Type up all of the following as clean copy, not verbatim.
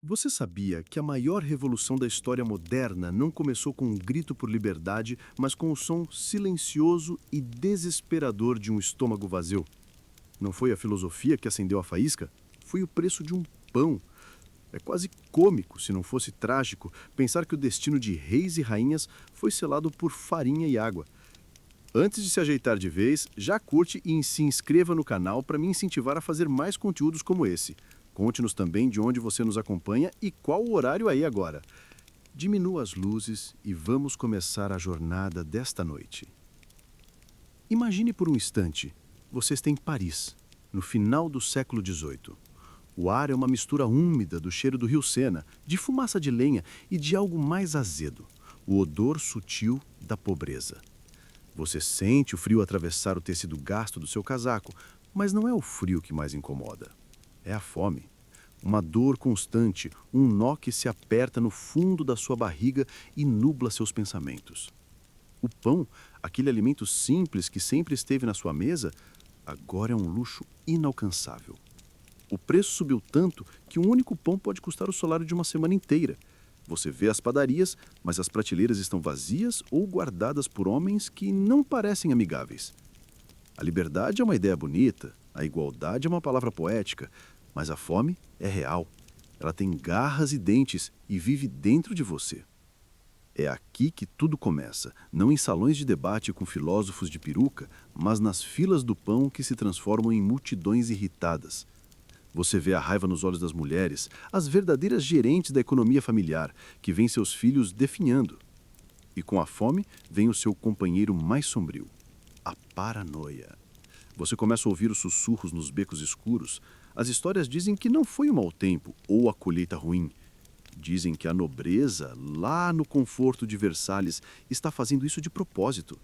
Você sabia que a maior revolução da história moderna não começou com um grito por liberdade, mas com o som silencioso e desesperador de um estômago vazio? Não foi a filosofia que acendeu a faísca? Foi o preço de um pão. É quase cômico, se não fosse trágico, pensar que o destino de reis e rainhas foi selado por farinha e água. Antes de se ajeitar de vez, já curte e se inscreva no canal para me incentivar a fazer mais conteúdos como esse. Conte-nos também de onde você nos acompanha e qual o horário aí agora. Diminua as luzes e vamos começar a jornada desta noite. Imagine por um instante, você está em Paris, no final do século XVIII. O ar é uma mistura úmida do cheiro do rio Sena, de fumaça de lenha e de algo mais azedo, o odor sutil da pobreza. Você sente o frio atravessar o tecido gasto do seu casaco, mas não é o frio que mais incomoda. É a fome. Uma dor constante, um nó que se aperta no fundo da sua barriga e nubla seus pensamentos. O pão, aquele alimento simples que sempre esteve na sua mesa, agora é um luxo inalcançável. O preço subiu tanto que um único pão pode custar o salário de uma semana inteira. Você vê as padarias, mas as prateleiras estão vazias ou guardadas por homens que não parecem amigáveis. A liberdade é uma ideia bonita, a igualdade é uma palavra poética, mas a fome é real. Ela tem garras e dentes e vive dentro de você. É aqui que tudo começa, não em salões de debate com filósofos de peruca, mas nas filas do pão que se transformam em multidões irritadas. Você vê a raiva nos olhos das mulheres, as verdadeiras gerentes da economia familiar, que veem seus filhos definhando. E com a fome vem o seu companheiro mais sombrio, a paranoia. Você começa a ouvir os sussurros nos becos escuros. As histórias dizem que não foi o mau tempo ou a colheita ruim. Dizem que a nobreza, lá no conforto de Versalhes, está fazendo isso de propósito.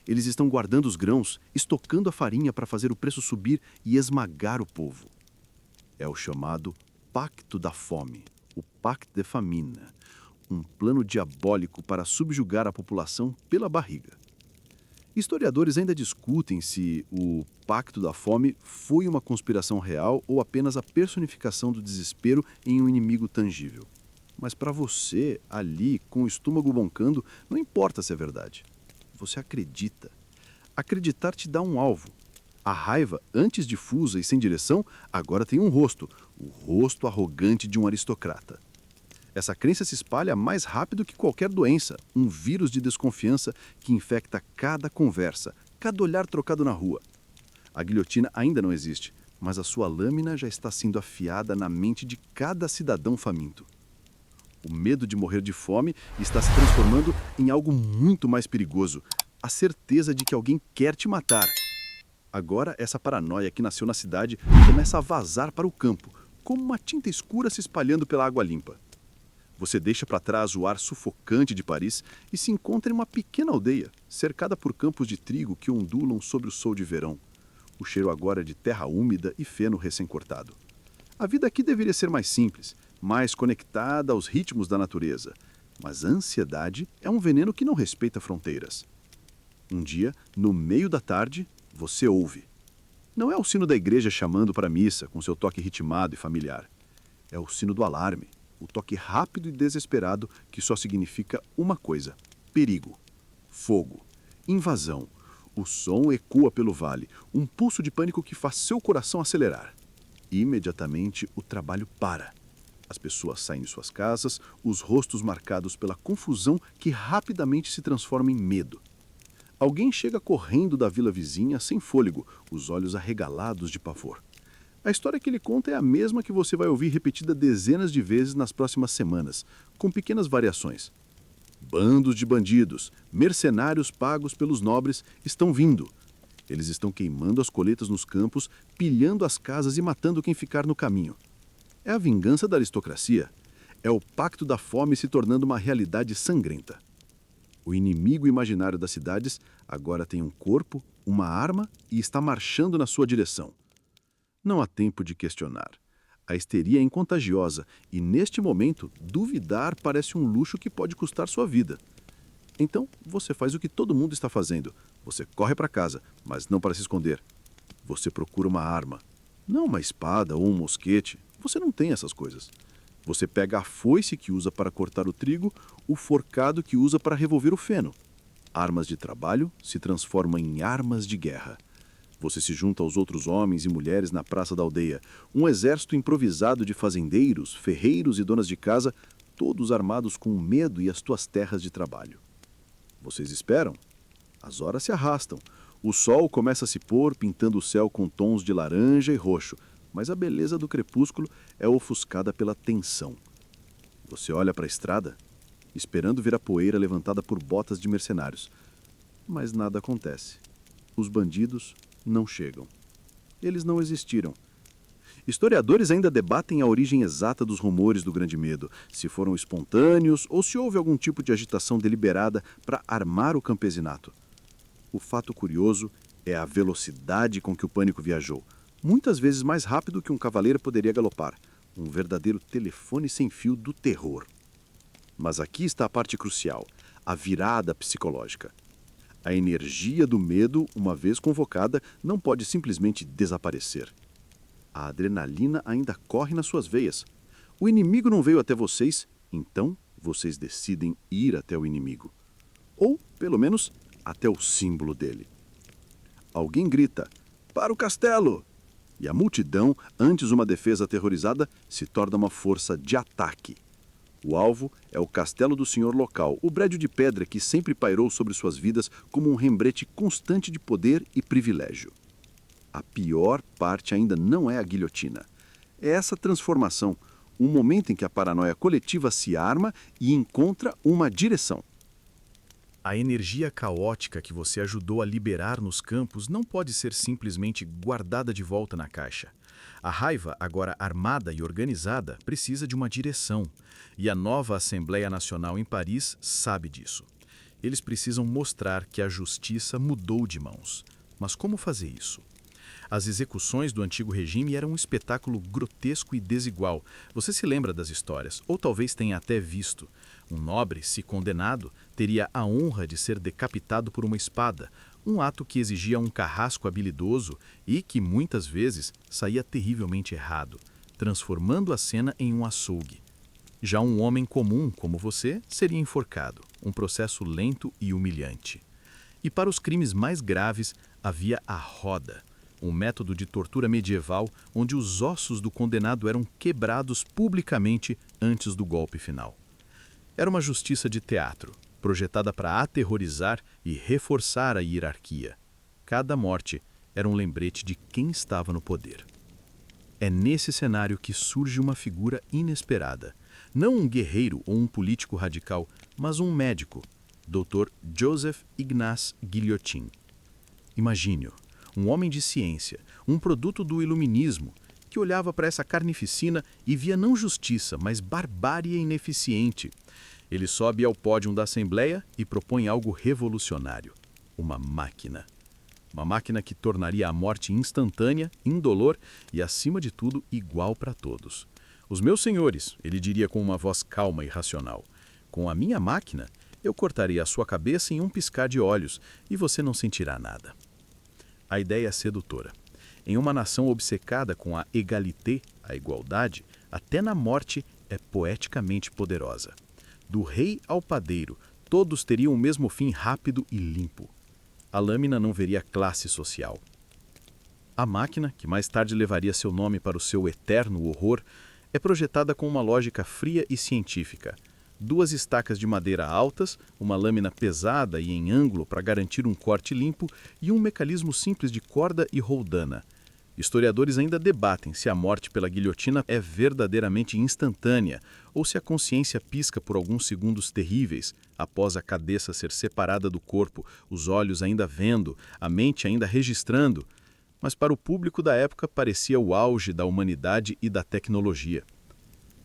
Eles estão guardando os grãos, estocando a farinha para fazer o preço subir e esmagar o povo. É o chamado Pacto da Fome, o Pacte de Famine, um plano diabólico para subjugar a população pela barriga. Historiadores ainda discutem se o Pacto da Fome foi uma conspiração real ou apenas a personificação do desespero em um inimigo tangível. Mas para você, ali, com o estômago roncando, não importa se é verdade. Você acredita. Acreditar te dá um alvo. A raiva, antes difusa e sem direção, agora tem um rosto, o rosto arrogante de um aristocrata. Essa crença se espalha mais rápido que qualquer doença, um vírus de desconfiança que infecta cada conversa, cada olhar trocado na rua. A guilhotina ainda não existe, mas a sua lâmina já está sendo afiada na mente de cada cidadão faminto. O medo de morrer de fome está se transformando em algo muito mais perigoso, a certeza de que alguém quer te matar. Agora, essa paranoia que nasceu na cidade começa a vazar para o campo, como uma tinta escura se espalhando pela água limpa. Você deixa para trás o ar sufocante de Paris e se encontra em uma pequena aldeia, cercada por campos de trigo que ondulam sobre o sol de verão. O cheiro agora é de terra úmida e feno recém-cortado. A vida aqui deveria ser mais simples, mais conectada aos ritmos da natureza. Mas a ansiedade é um veneno que não respeita fronteiras. Um dia, no meio da tarde, você ouve. Não é o sino da igreja chamando para a missa, com seu toque ritmado e familiar. É o sino do alarme, o toque rápido e desesperado que só significa uma coisa: perigo, fogo, invasão. O som ecoa pelo vale, um pulso de pânico que faz seu coração acelerar. Imediatamente, o trabalho para. As pessoas saem de suas casas, os rostos marcados pela confusão que rapidamente se transforma em medo. Alguém chega correndo da vila vizinha sem fôlego, os olhos arregalados de pavor. A história que ele conta é a mesma que você vai ouvir repetida dezenas de vezes nas próximas semanas, com pequenas variações. Bandos de bandidos, mercenários pagos pelos nobres, estão vindo. Eles estão queimando as colheitas nos campos, pilhando as casas e matando quem ficar no caminho. É a vingança da aristocracia. É o pacto da fome se tornando uma realidade sangrenta. O inimigo imaginário das cidades agora tem um corpo, uma arma e está marchando na sua direção. Não há tempo de questionar. A histeria é contagiosa e, neste momento, duvidar parece um luxo que pode custar sua vida. Então, você faz o que todo mundo está fazendo. Você corre para casa, mas não para se esconder. Você procura uma arma. Não uma espada ou um mosquete. Você não tem essas coisas. Você pega a foice que usa para cortar o trigo, o forcado que usa para revolver o feno. Armas de trabalho se transformam em armas de guerra. Você se junta aos outros homens e mulheres na praça da aldeia, um exército improvisado de fazendeiros, ferreiros e donas de casa, todos armados com o medo e as tuas terras de trabalho. Vocês esperam. As horas se arrastam. O sol começa a se pôr, pintando o céu com tons de laranja e roxo, mas a beleza do crepúsculo é ofuscada pela tensão. Você olha para a estrada, esperando ver a poeira levantada por botas de mercenários. Mas nada acontece. Os bandidos não chegam. Eles não existiram. Historiadores ainda debatem a origem exata dos rumores do Grande Medo, se foram espontâneos ou se houve algum tipo de agitação deliberada para armar o campesinato. O fato curioso é a velocidade com que o pânico viajou, muitas vezes mais rápido que um cavaleiro poderia galopar, um verdadeiro telefone sem fio do terror. Mas aqui está a parte crucial, a virada psicológica. A energia do medo, uma vez convocada, não pode simplesmente desaparecer. A adrenalina ainda corre nas suas veias. O inimigo não veio até vocês, então vocês decidem ir até o inimigo. Ou, pelo menos, até o símbolo dele. Alguém grita, para o castelo! E a multidão, antes uma defesa aterrorizada, se torna uma força de ataque. O alvo é o castelo do senhor local, o prédio de pedra que sempre pairou sobre suas vidas como um rembrete constante de poder e privilégio. A pior parte ainda não é a guilhotina. É essa transformação, um momento em que a paranoia coletiva se arma e encontra uma direção. A energia caótica que você ajudou a liberar nos campos não pode ser simplesmente guardada de volta na caixa. A raiva, agora armada e organizada, precisa de uma direção. E a nova Assembleia Nacional em Paris sabe disso. Eles precisam mostrar que a justiça mudou de mãos. Mas como fazer isso? As execuções do antigo regime eram um espetáculo grotesco e desigual. Você se lembra das histórias, ou talvez tenha até visto. Um nobre, se condenado, teria a honra de ser decapitado por uma espada, um ato que exigia um carrasco habilidoso e que, muitas vezes, saía terrivelmente errado, transformando a cena em um açougue. Já um homem comum, como você, seria enforcado, um processo lento e humilhante. E para os crimes mais graves, havia a roda, um método de tortura medieval onde os ossos do condenado eram quebrados publicamente antes do golpe final. Era uma justiça de teatro, projetada para aterrorizar e reforçar a hierarquia. Cada morte era um lembrete de quem estava no poder. É nesse cenário que surge uma figura inesperada. Não um guerreiro ou um político radical, mas um médico, Dr. Joseph Ignace Guillotin. Imagine-o, um homem de ciência, um produto do iluminismo, que olhava para essa carnificina e via não justiça, mas barbárie ineficiente. Ele sobe ao pódio da Assembleia e propõe algo revolucionário: uma máquina. Uma máquina que tornaria a morte instantânea, indolor e, acima de tudo, igual para todos. Os meus senhores, ele diria com uma voz calma e racional, com a minha máquina, eu cortarei a sua cabeça em um piscar de olhos e você não sentirá nada. A ideia é sedutora. Em uma nação obcecada com a égalité, a igualdade, até na morte é poeticamente poderosa. Do rei ao padeiro, todos teriam o mesmo fim rápido e limpo. A lâmina não veria classe social. A máquina, que mais tarde levaria seu nome para o seu eterno horror, é projetada com uma lógica fria e científica. 2 estacas de madeira altas, uma lâmina pesada e em ângulo para garantir um corte limpo e um mecanismo simples de corda e roldana. Historiadores ainda debatem se a morte pela guilhotina é verdadeiramente instantânea ou se a consciência pisca por alguns segundos terríveis, após a cabeça ser separada do corpo, os olhos ainda vendo, a mente ainda registrando. Mas para o público da época parecia o auge da humanidade e da tecnologia.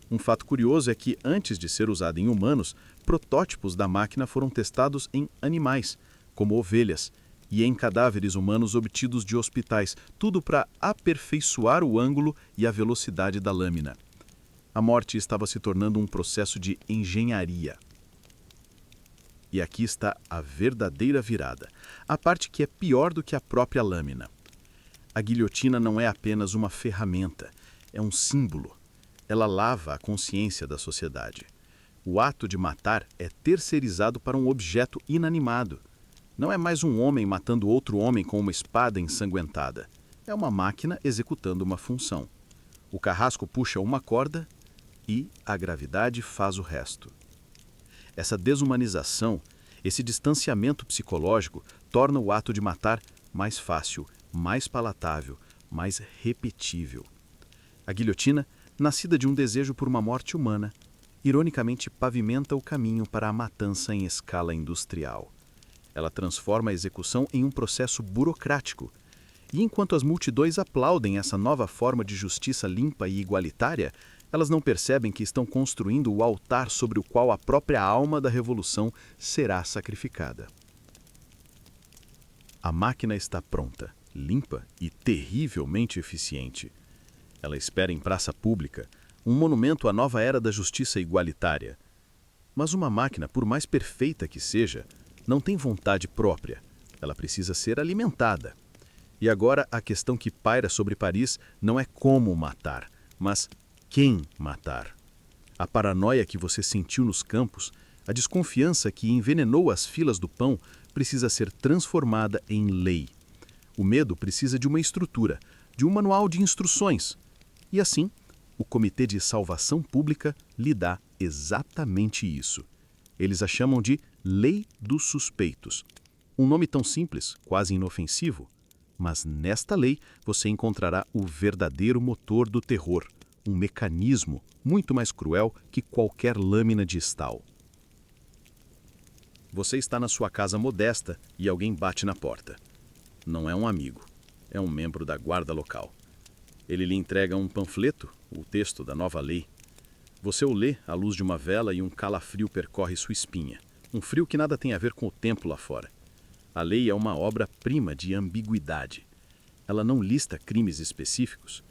Um fato curioso é que, antes de ser usada em humanos, protótipos da máquina foram testados em animais, como ovelhas, e em cadáveres humanos obtidos de hospitais, tudo para aperfeiçoar o ângulo e a velocidade da lâmina. A morte estava se tornando um processo de engenharia. E aqui está a verdadeira virada, a parte que é pior do que a própria lâmina. A guilhotina não é apenas uma ferramenta, é um símbolo. Ela lava a consciência da sociedade. O ato de matar é terceirizado para um objeto inanimado. Não é mais um homem matando outro homem com uma espada ensanguentada. É uma máquina executando uma função. O carrasco puxa uma corda e a gravidade faz o resto. Essa desumanização, esse distanciamento psicológico, torna o ato de matar mais fácil, mais palatável, mais repetível. A guilhotina, nascida de um desejo por uma morte humana, ironicamente pavimenta o caminho para a matança em escala industrial. Ela transforma a execução em um processo burocrático. E enquanto as multidões aplaudem essa nova forma de justiça limpa e igualitária, elas não percebem que estão construindo o altar sobre o qual a própria alma da revolução será sacrificada. A máquina está pronta, limpa e terrivelmente eficiente. Ela espera em praça pública, um monumento à nova era da justiça igualitária. Mas uma máquina, por mais perfeita que seja, não tem vontade própria. Ela precisa ser alimentada. E agora a questão que paira sobre Paris não é como matar, mas quem matar. A paranoia que você sentiu nos campos, a desconfiança que envenenou as filas do pão, precisa ser transformada em lei. O medo precisa de uma estrutura, de um manual de instruções. E assim, o Comitê de Salvação Pública lhe dá exatamente isso. Eles a chamam de Lei dos Suspeitos. Um nome tão simples, quase inofensivo. Mas nesta lei você encontrará o verdadeiro motor do terror, um mecanismo muito mais cruel que qualquer lâmina de estal. Você está na sua casa modesta e alguém bate na porta. Não é um amigo, é um membro da guarda local. Ele lhe entrega um panfleto, o texto da nova lei. Você o lê à luz de uma vela e um calafrio percorre sua espinha. Um frio que nada tem a ver com o tempo lá fora. A lei é uma obra-prima de ambiguidade. Ela não lista crimes específicos.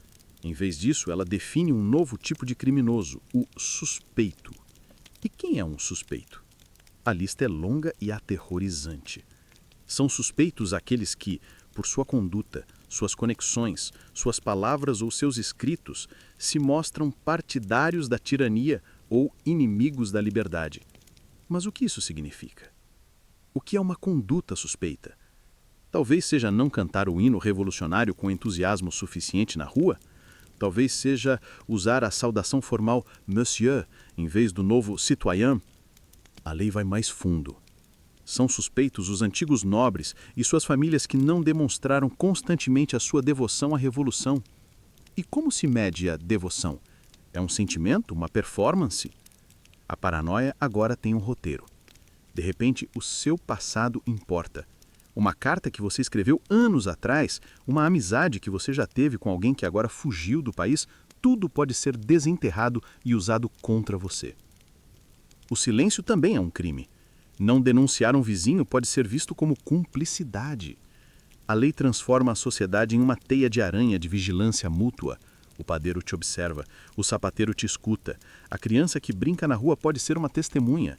Em vez disso, ela define um novo tipo de criminoso, o suspeito. E quem é um suspeito? A lista é longa e aterrorizante. São suspeitos aqueles que, por sua conduta, suas conexões, suas palavras ou seus escritos, se mostram partidários da tirania ou inimigos da liberdade. Mas o que isso significa? O que é uma conduta suspeita? Talvez seja não cantar o hino revolucionário com entusiasmo suficiente na rua? Talvez seja usar a saudação formal Monsieur em vez do novo citoyen? A lei vai mais fundo. São suspeitos os antigos nobres e suas famílias que não demonstraram constantemente a sua devoção à revolução. E como se mede a devoção? É um sentimento, uma performance? A paranoia agora tem um roteiro. De repente, o seu passado importa. Uma carta que você escreveu anos atrás, uma amizade que você já teve com alguém que agora fugiu do país, tudo pode ser desenterrado e usado contra você. O silêncio também é um crime. Não denunciar um vizinho pode ser visto como cumplicidade. A lei transforma a sociedade em uma teia de aranha de vigilância mútua. O padeiro te observa, o sapateiro te escuta. A criança que brinca na rua pode ser uma testemunha.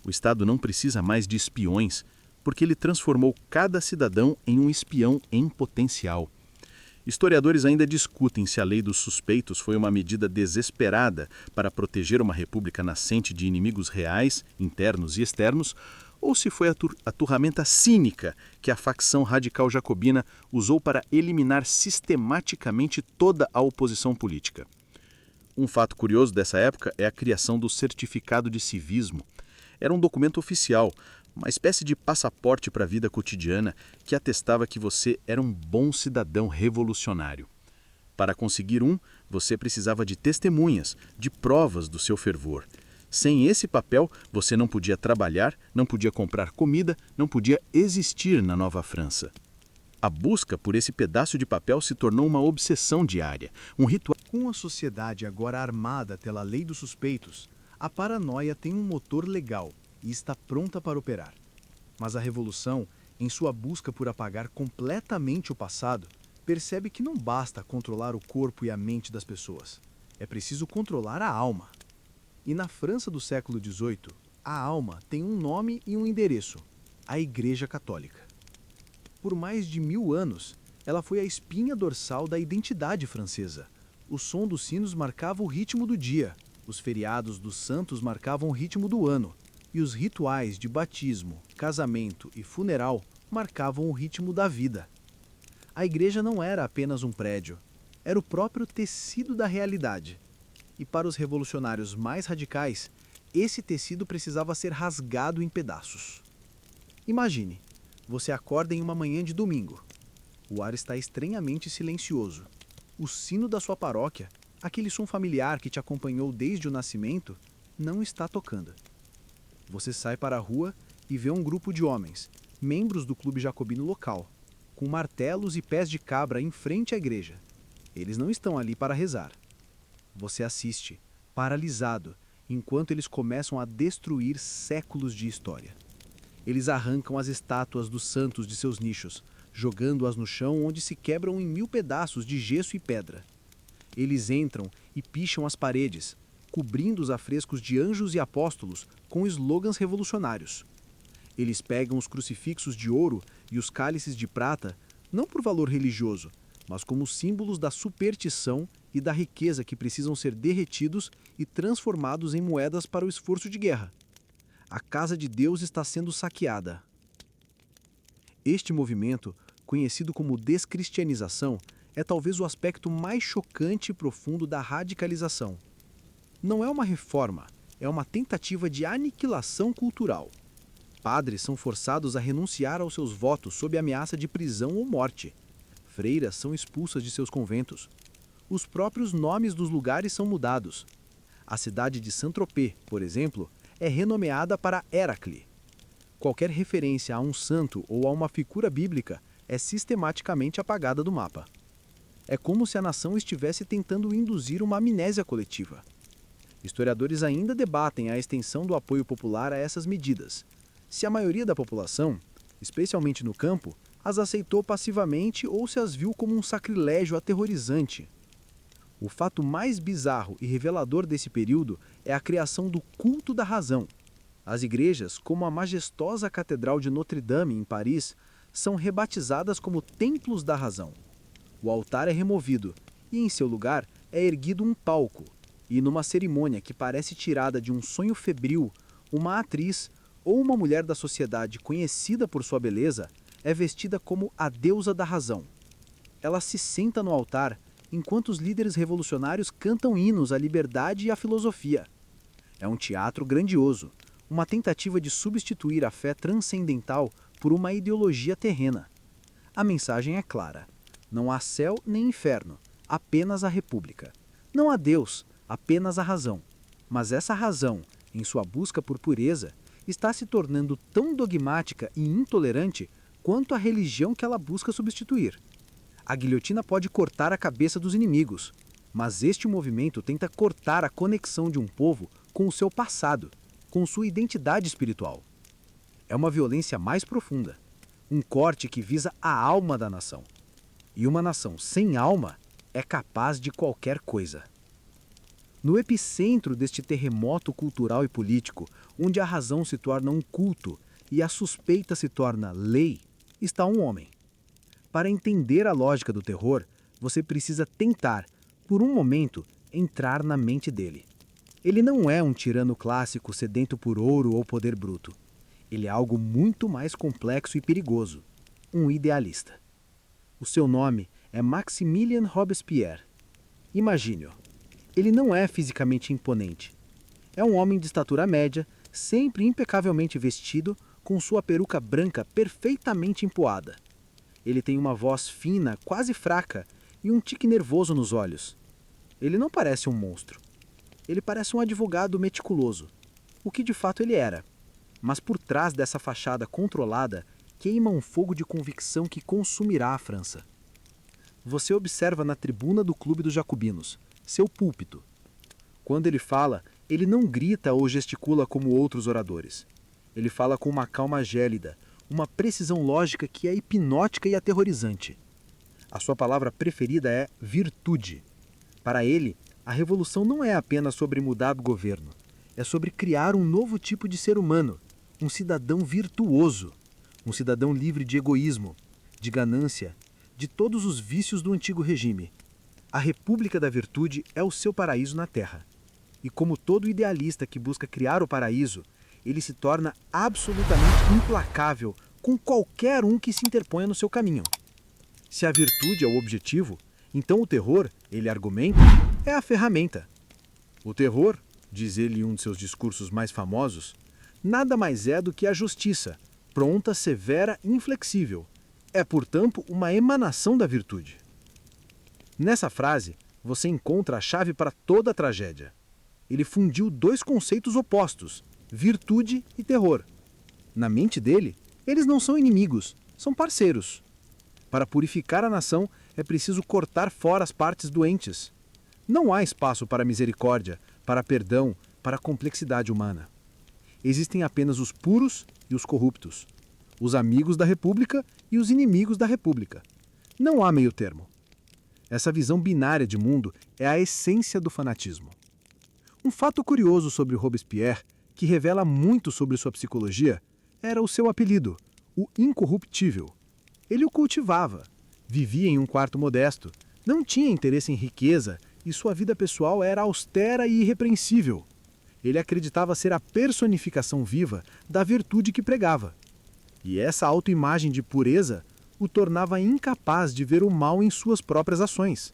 O Estado não precisa mais de espiões, porque ele transformou cada cidadão em um espião em potencial. Historiadores ainda discutem se a lei dos suspeitos foi uma medida desesperada para proteger uma república nascente de inimigos reais, internos e externos, ou se foi a ferramenta cínica que a facção radical jacobina usou para eliminar sistematicamente toda a oposição política. Um fato curioso dessa época é a criação do certificado de civismo. Era um documento oficial, uma espécie de passaporte para a vida cotidiana que atestava que você era um bom cidadão revolucionário. Para conseguir você precisava de testemunhas, de provas do seu fervor. Sem esse papel, você não podia trabalhar, não podia comprar comida, não podia existir na Nova França. A busca por esse pedaço de papel se tornou uma obsessão diária, um ritual. Com a sociedade agora armada pela lei dos suspeitos, a paranoia tem um motor legal e está pronta para operar. Mas a revolução, em sua busca por apagar completamente o passado, percebe que não basta controlar o corpo e a mente das pessoas. É preciso controlar a alma. E na França do século XVIII, a alma tem um nome e um endereço: a Igreja Católica. Por mais de 1000 anos, ela foi a espinha dorsal da identidade francesa, O som dos sinos marcava o ritmo do dia, os feriados dos santos marcavam o ritmo do ano, e os rituais de batismo, casamento e funeral marcavam o ritmo da vida. A igreja não era apenas um prédio, era o próprio tecido da realidade. E para os revolucionários mais radicais, esse tecido precisava ser rasgado em pedaços. Imagine, você acorda em uma manhã de domingo. O ar está estranhamente silencioso. O sino da sua paróquia, aquele som familiar que te acompanhou desde o nascimento, não está tocando. Você sai para a rua e vê um grupo de homens, membros do clube jacobino local, com martelos e pés de cabra em frente à igreja. Eles não estão ali para rezar. Você assiste, paralisado, enquanto eles começam a destruir séculos de história. Eles arrancam as estátuas dos santos de seus nichos, jogando-as no chão onde se quebram em 1000 pedaços de gesso e pedra. Eles entram e picham as paredes, cobrindo os afrescos de anjos e apóstolos com slogans revolucionários. Eles pegam os crucifixos de ouro e os cálices de prata, não por valor religioso, mas como símbolos da superstição e da riqueza que precisam ser derretidos e transformados em moedas para o esforço de guerra. A casa de Deus está sendo saqueada. Este movimento, conhecido como descristianização, é talvez o aspecto mais chocante e profundo da radicalização. Não é uma reforma, é uma tentativa de aniquilação cultural. Padres são forçados a renunciar aos seus votos sob ameaça de prisão ou morte. Freiras são expulsas de seus conventos. Os próprios nomes dos lugares são mudados. A cidade de Saint-Tropez, por exemplo, é renomeada para Héracle. Qualquer referência a um santo ou a uma figura bíblica é sistematicamente apagada do mapa. É como se a nação estivesse tentando induzir uma amnésia coletiva. Historiadores ainda debatem a extensão do apoio popular a essas medidas. Se a maioria da população, especialmente no campo, as aceitou passivamente ou se as viu como um sacrilégio aterrorizante. O fato mais bizarro e revelador desse período é a criação do culto da razão. As igrejas, como a majestosa Catedral de Notre-Dame, em Paris, são rebatizadas como templos da razão. O altar é removido e, em seu lugar, é erguido um palco. E, numa cerimônia que parece tirada de um sonho febril, uma atriz ou uma mulher da sociedade conhecida por sua beleza é vestida como a deusa da razão. Ela se senta no altar enquanto os líderes revolucionários cantam hinos à liberdade e à filosofia. É um teatro grandioso, uma tentativa de substituir a fé transcendental por uma ideologia terrena. A mensagem é clara: não há céu nem inferno, apenas a república. Não há Deus, apenas a razão. Mas essa razão, em sua busca por pureza, está se tornando tão dogmática e intolerante quanto a religião que ela busca substituir. A guilhotina pode cortar a cabeça dos inimigos, mas este movimento tenta cortar a conexão de um povo com o seu passado, com sua identidade espiritual. É uma violência mais profunda, um corte que visa a alma da nação. E uma nação sem alma é capaz de qualquer coisa. No epicentro deste terremoto cultural e político, onde a razão se torna um culto e a suspeita se torna lei, está um homem. Para entender a lógica do terror, você precisa tentar, por um momento, entrar na mente dele. Ele não é um tirano clássico sedento por ouro ou poder bruto. Ele é algo muito mais complexo e perigoso, um idealista. O seu nome é Maximilien Robespierre. Imagine-o. Ele não é fisicamente imponente. É um homem de estatura média, sempre impecavelmente vestido, com sua peruca branca perfeitamente empoada. Ele tem uma voz fina, quase fraca, e um tique nervoso nos olhos. Ele não parece um monstro. Ele parece um advogado meticuloso, o que de fato ele era. Mas por trás dessa fachada controlada, queima um fogo de convicção que consumirá a França. Você observa na tribuna do Clube dos Jacobinos, seu púlpito. Quando ele fala, ele não grita ou gesticula como outros oradores. Ele fala com uma calma gélida, uma precisão lógica que é hipnótica e aterrorizante. A sua palavra preferida é virtude. Para ele, a revolução não é apenas sobre mudar o governo. É sobre criar um novo tipo de ser humano, um cidadão virtuoso, um cidadão livre de egoísmo, de ganância, de todos os vícios do antigo regime. A República da Virtude é o seu paraíso na Terra. E como todo idealista que busca criar o paraíso, ele se torna absolutamente implacável com qualquer um que se interponha no seu caminho. Se a virtude é o objetivo, então o terror, ele argumenta, é a ferramenta. O terror, diz ele em um de seus discursos mais famosos, nada mais é do que a justiça, pronta, severa e inflexível. É, portanto, uma emanação da virtude. Nessa frase, você encontra a chave para toda a tragédia. Ele fundiu dois conceitos opostos, virtude e terror. Na mente dele, eles não são inimigos, são parceiros. Para purificar a nação, é preciso cortar fora as partes doentes. Não há espaço para misericórdia, para perdão, para complexidade humana. Existem apenas os puros e os corruptos, os amigos da República e os inimigos da República. Não há meio termo. Essa visão binária de mundo é a essência do fanatismo. Um fato curioso sobre Robespierre, que revela muito sobre sua psicologia, era o seu apelido, o incorruptível. Ele o cultivava, vivia em um quarto modesto, não tinha interesse em riqueza e sua vida pessoal era austera e irrepreensível. Ele acreditava ser a personificação viva da virtude que pregava. E essa autoimagem de pureza o tornava incapaz de ver o mal em suas próprias ações.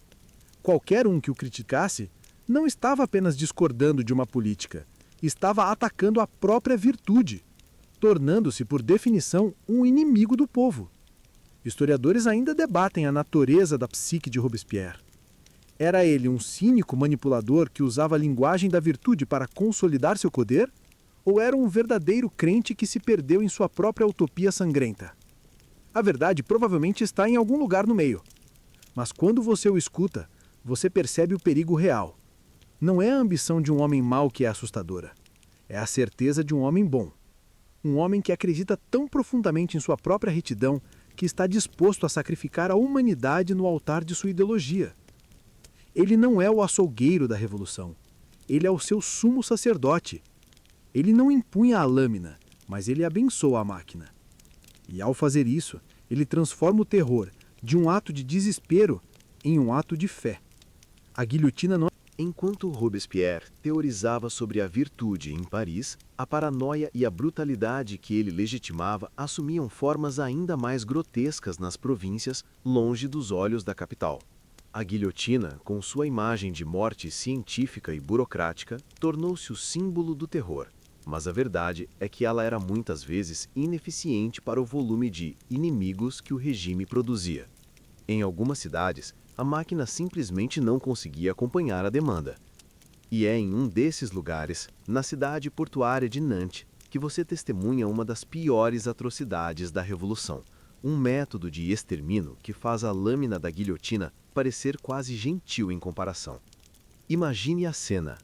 Qualquer um que o criticasse não estava apenas discordando de uma política, estava atacando a própria virtude, tornando-se, por definição, um inimigo do povo. Historiadores ainda debatem a natureza da psique de Robespierre. Era ele um cínico manipulador que usava a linguagem da virtude para consolidar seu poder? Ou era um verdadeiro crente que se perdeu em sua própria utopia sangrenta? A verdade provavelmente está em algum lugar no meio. Mas quando você o escuta, você percebe o perigo real. Não é a ambição de um homem mau que é assustadora. É a certeza de um homem bom. Um homem que acredita tão profundamente em sua própria retidão que está disposto a sacrificar a humanidade no altar de sua ideologia. Ele não é o açougueiro da revolução. Ele é o seu sumo sacerdote. Ele não impunha a lâmina, mas ele abençoa a máquina. E ao fazer isso, ele transforma o terror de um ato de desespero em um ato de fé. A guilhotina não... Enquanto Robespierre teorizava sobre a virtude em Paris, a paranoia e a brutalidade que ele legitimava assumiam formas ainda mais grotescas nas províncias, longe dos olhos da capital. A guilhotina, com sua imagem de morte científica e burocrática, tornou-se o símbolo do terror. Mas a verdade é que ela era muitas vezes ineficiente para o volume de inimigos que o regime produzia. Em algumas cidades, a máquina simplesmente não conseguia acompanhar a demanda. E é em um desses lugares, na cidade portuária de Nantes, que você testemunha uma das piores atrocidades da Revolução. Um método de extermínio que faz a lâmina da guilhotina parecer quase gentil em comparação. Imagine a cena.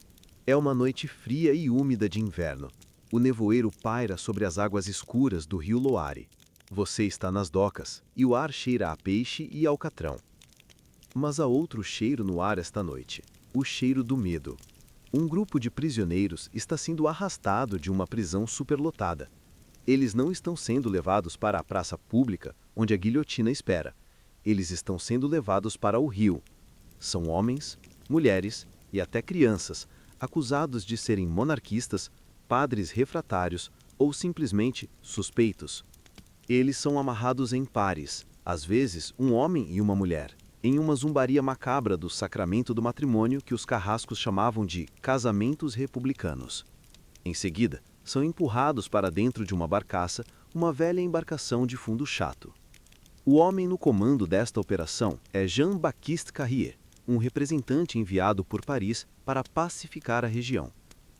É uma noite fria e úmida de inverno. O nevoeiro paira sobre as águas escuras do rio Loire. Você está nas docas e o ar cheira a peixe e alcatrão. Mas há outro cheiro no ar esta noite, o cheiro do medo. Um grupo de prisioneiros está sendo arrastado de uma prisão superlotada. Eles não estão sendo levados para a praça pública, onde a guilhotina espera. Eles estão sendo levados para o rio. São homens, mulheres e até crianças, acusados de serem monarquistas, padres refratários ou simplesmente suspeitos. Eles são amarrados em pares, às vezes um homem e uma mulher, em uma zombaria macabra do sacramento do matrimônio que os carrascos chamavam de casamentos republicanos. Em seguida, são empurrados para dentro de uma barcaça, uma velha embarcação de fundo chato. O homem no comando desta operação é Jean-Baptiste Carrier, um representante enviado por Paris para pacificar a região.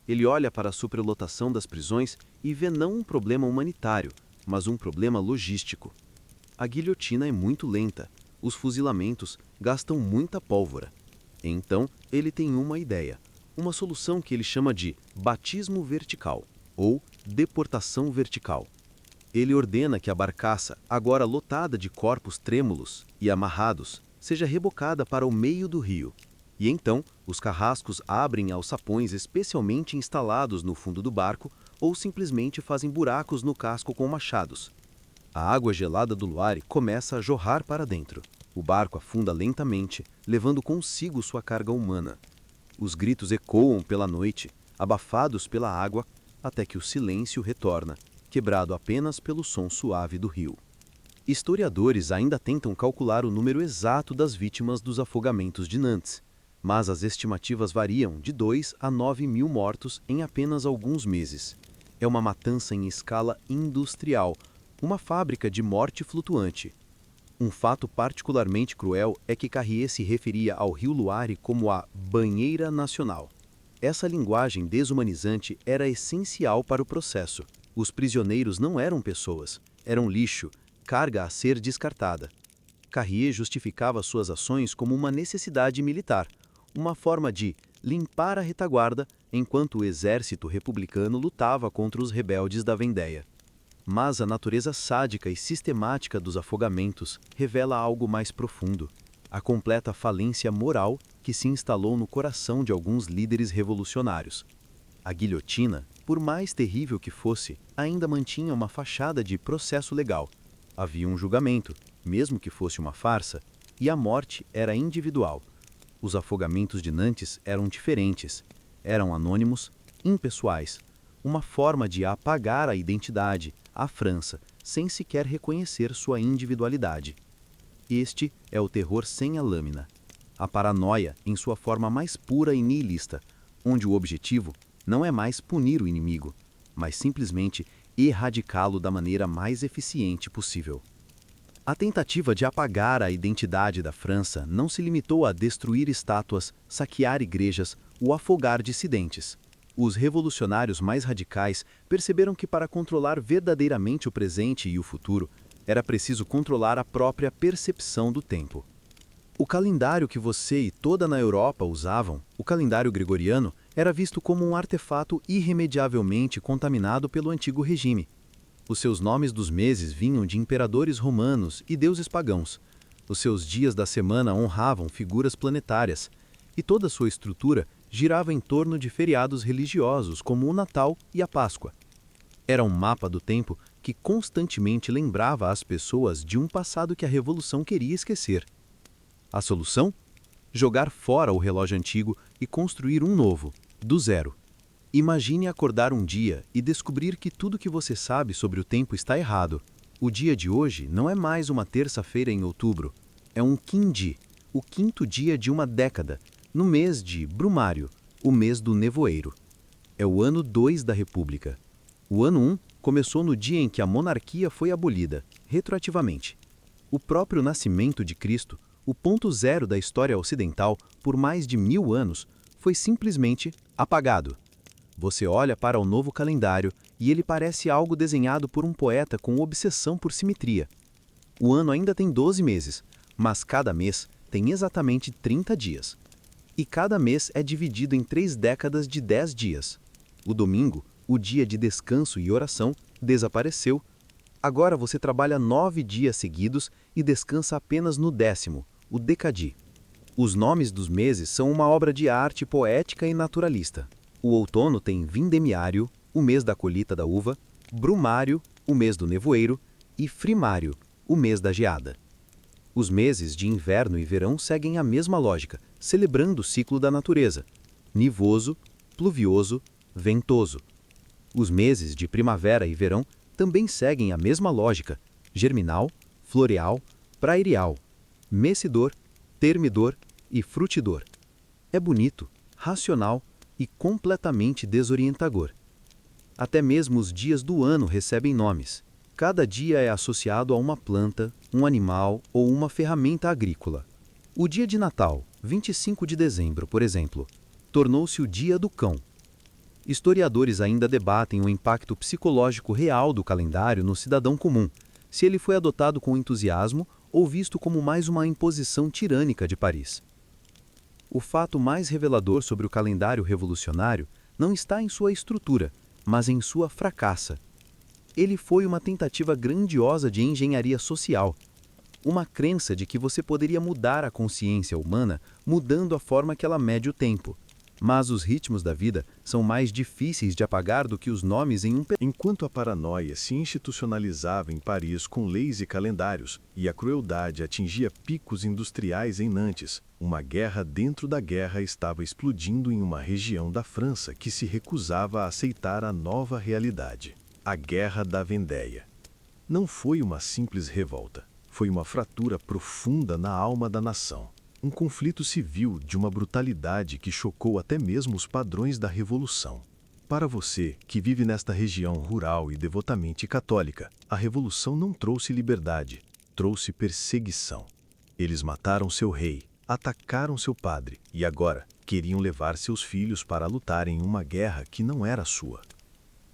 Ele olha para a superlotação das prisões e vê não um problema humanitário, mas um problema logístico. A guilhotina é muito lenta, os fuzilamentos gastam muita pólvora. Então, ele tem uma ideia, uma solução que ele chama de batismo vertical, ou deportação vertical. Ele ordena que a barcaça, agora lotada de corpos trêmulos e amarrados, seja rebocada para o meio do rio. E então, os carrascos abrem alçapões especialmente instalados no fundo do barco ou simplesmente fazem buracos no casco com machados. A água gelada do Loire começa a jorrar para dentro. O barco afunda lentamente, levando consigo sua carga humana. Os gritos ecoam pela noite, abafados pela água, até que o silêncio retorna, quebrado apenas pelo som suave do rio. Historiadores ainda tentam calcular o número exato das vítimas dos afogamentos de Nantes, mas as estimativas variam de 2 a 9 mil mortos em apenas alguns meses. É uma matança em escala industrial, uma fábrica de morte flutuante. Um fato particularmente cruel é que Carrier se referia ao rio Loire como a banheira nacional. Essa linguagem desumanizante era essencial para o processo. Os prisioneiros não eram pessoas, eram lixo, carga a ser descartada. Carrier justificava suas ações como uma necessidade militar, uma forma de limpar a retaguarda enquanto o exército republicano lutava contra os rebeldes da Vendéia. Mas a natureza sádica e sistemática dos afogamentos revela algo mais profundo: a completa falência moral que se instalou no coração de alguns líderes revolucionários. A guilhotina, por mais terrível que fosse, ainda mantinha uma fachada de processo legal. Havia um julgamento, mesmo que fosse uma farsa, e a morte era individual. Os afogamentos de Nantes eram diferentes. Eram anônimos, impessoais, uma forma de apagar a identidade, a França, sem sequer reconhecer sua individualidade. Este é o terror sem a lâmina. A paranoia em sua forma mais pura e nihilista, onde o objetivo não é mais punir o inimigo, mas simplesmente erradicá-lo da maneira mais eficiente possível. A tentativa de apagar a identidade da França não se limitou a destruir estátuas, saquear igrejas ou afogar dissidentes. Os revolucionários mais radicais perceberam que para controlar verdadeiramente o presente e o futuro, era preciso controlar a própria percepção do tempo. O calendário que você e toda na Europa usavam, o calendário gregoriano, era visto como um artefato irremediavelmente contaminado pelo antigo regime. Os seus nomes dos meses vinham de imperadores romanos e deuses pagãos. Os seus dias da semana honravam figuras planetárias, e toda sua estrutura girava em torno de feriados religiosos como o Natal e a Páscoa. Era um mapa do tempo que constantemente lembrava as pessoas de um passado que a Revolução queria esquecer. A solução? Jogar fora o relógio antigo e construir um novo, do zero. Imagine acordar um dia e descobrir que tudo que você sabe sobre o tempo está errado. O dia de hoje não é mais uma terça-feira em outubro. É um quindi, o quinto dia de uma década, no mês de Brumário, o mês do nevoeiro. É o ano 2 da República. O ano 1 começou no dia em que a monarquia foi abolida, retroativamente. O próprio nascimento de Cristo, o ponto zero da história ocidental, por mais de 1000 anos, foi simplesmente apagado. Você olha para o novo calendário e ele parece algo desenhado por um poeta com obsessão por simetria. O ano ainda tem 12 meses, mas cada mês tem exatamente 30 dias. E cada mês é dividido em 3 décadas de 10 dias. O domingo, o dia de descanso e oração, desapareceu. Agora você trabalha 9 dias seguidos e descansa apenas no 10º, o decadi. Os nomes dos meses são uma obra de arte poética e naturalista. O outono tem vindemiário, o mês da colheita da uva, brumário, o mês do nevoeiro, e frimário, o mês da geada. Os meses de inverno e verão seguem a mesma lógica, celebrando o ciclo da natureza: nivoso, pluvioso, ventoso. Os meses de primavera e verão também seguem a mesma lógica: germinal, floreal, prairial, mecedor, termidor e frutidor. É bonito, racional e completamente desorientador. Até mesmo os dias do ano recebem nomes. Cada dia é associado a uma planta, um animal ou uma ferramenta agrícola. O dia de Natal, 25 de dezembro, por exemplo, tornou-se o Dia do Cão. Historiadores ainda debatem o impacto psicológico real do calendário no cidadão comum, se ele foi adotado com entusiasmo ou visto como mais uma imposição tirânica de Paris. O fato mais revelador sobre o calendário revolucionário não está em sua estrutura, mas em sua fracassa. Ele foi uma tentativa grandiosa de engenharia social, uma crença de que você poderia mudar a consciência humana mudando a forma que ela mede o tempo. Mas os ritmos da vida são mais difíceis de apagar do que os nomes em um Enquanto a paranoia se institucionalizava em Paris com leis e calendários, e a crueldade atingia picos industriais em Nantes, uma guerra dentro da guerra estava explodindo em uma região da França que se recusava a aceitar a nova realidade: a Guerra da Vendéia. Não foi uma simples revolta, foi uma fratura profunda na alma da nação. Um conflito civil de uma brutalidade que chocou até mesmo os padrões da Revolução. Para você, que vive nesta região rural e devotamente católica, a Revolução não trouxe liberdade, trouxe perseguição. Eles mataram seu rei, atacaram seu padre e agora queriam levar seus filhos para lutar em uma guerra que não era sua.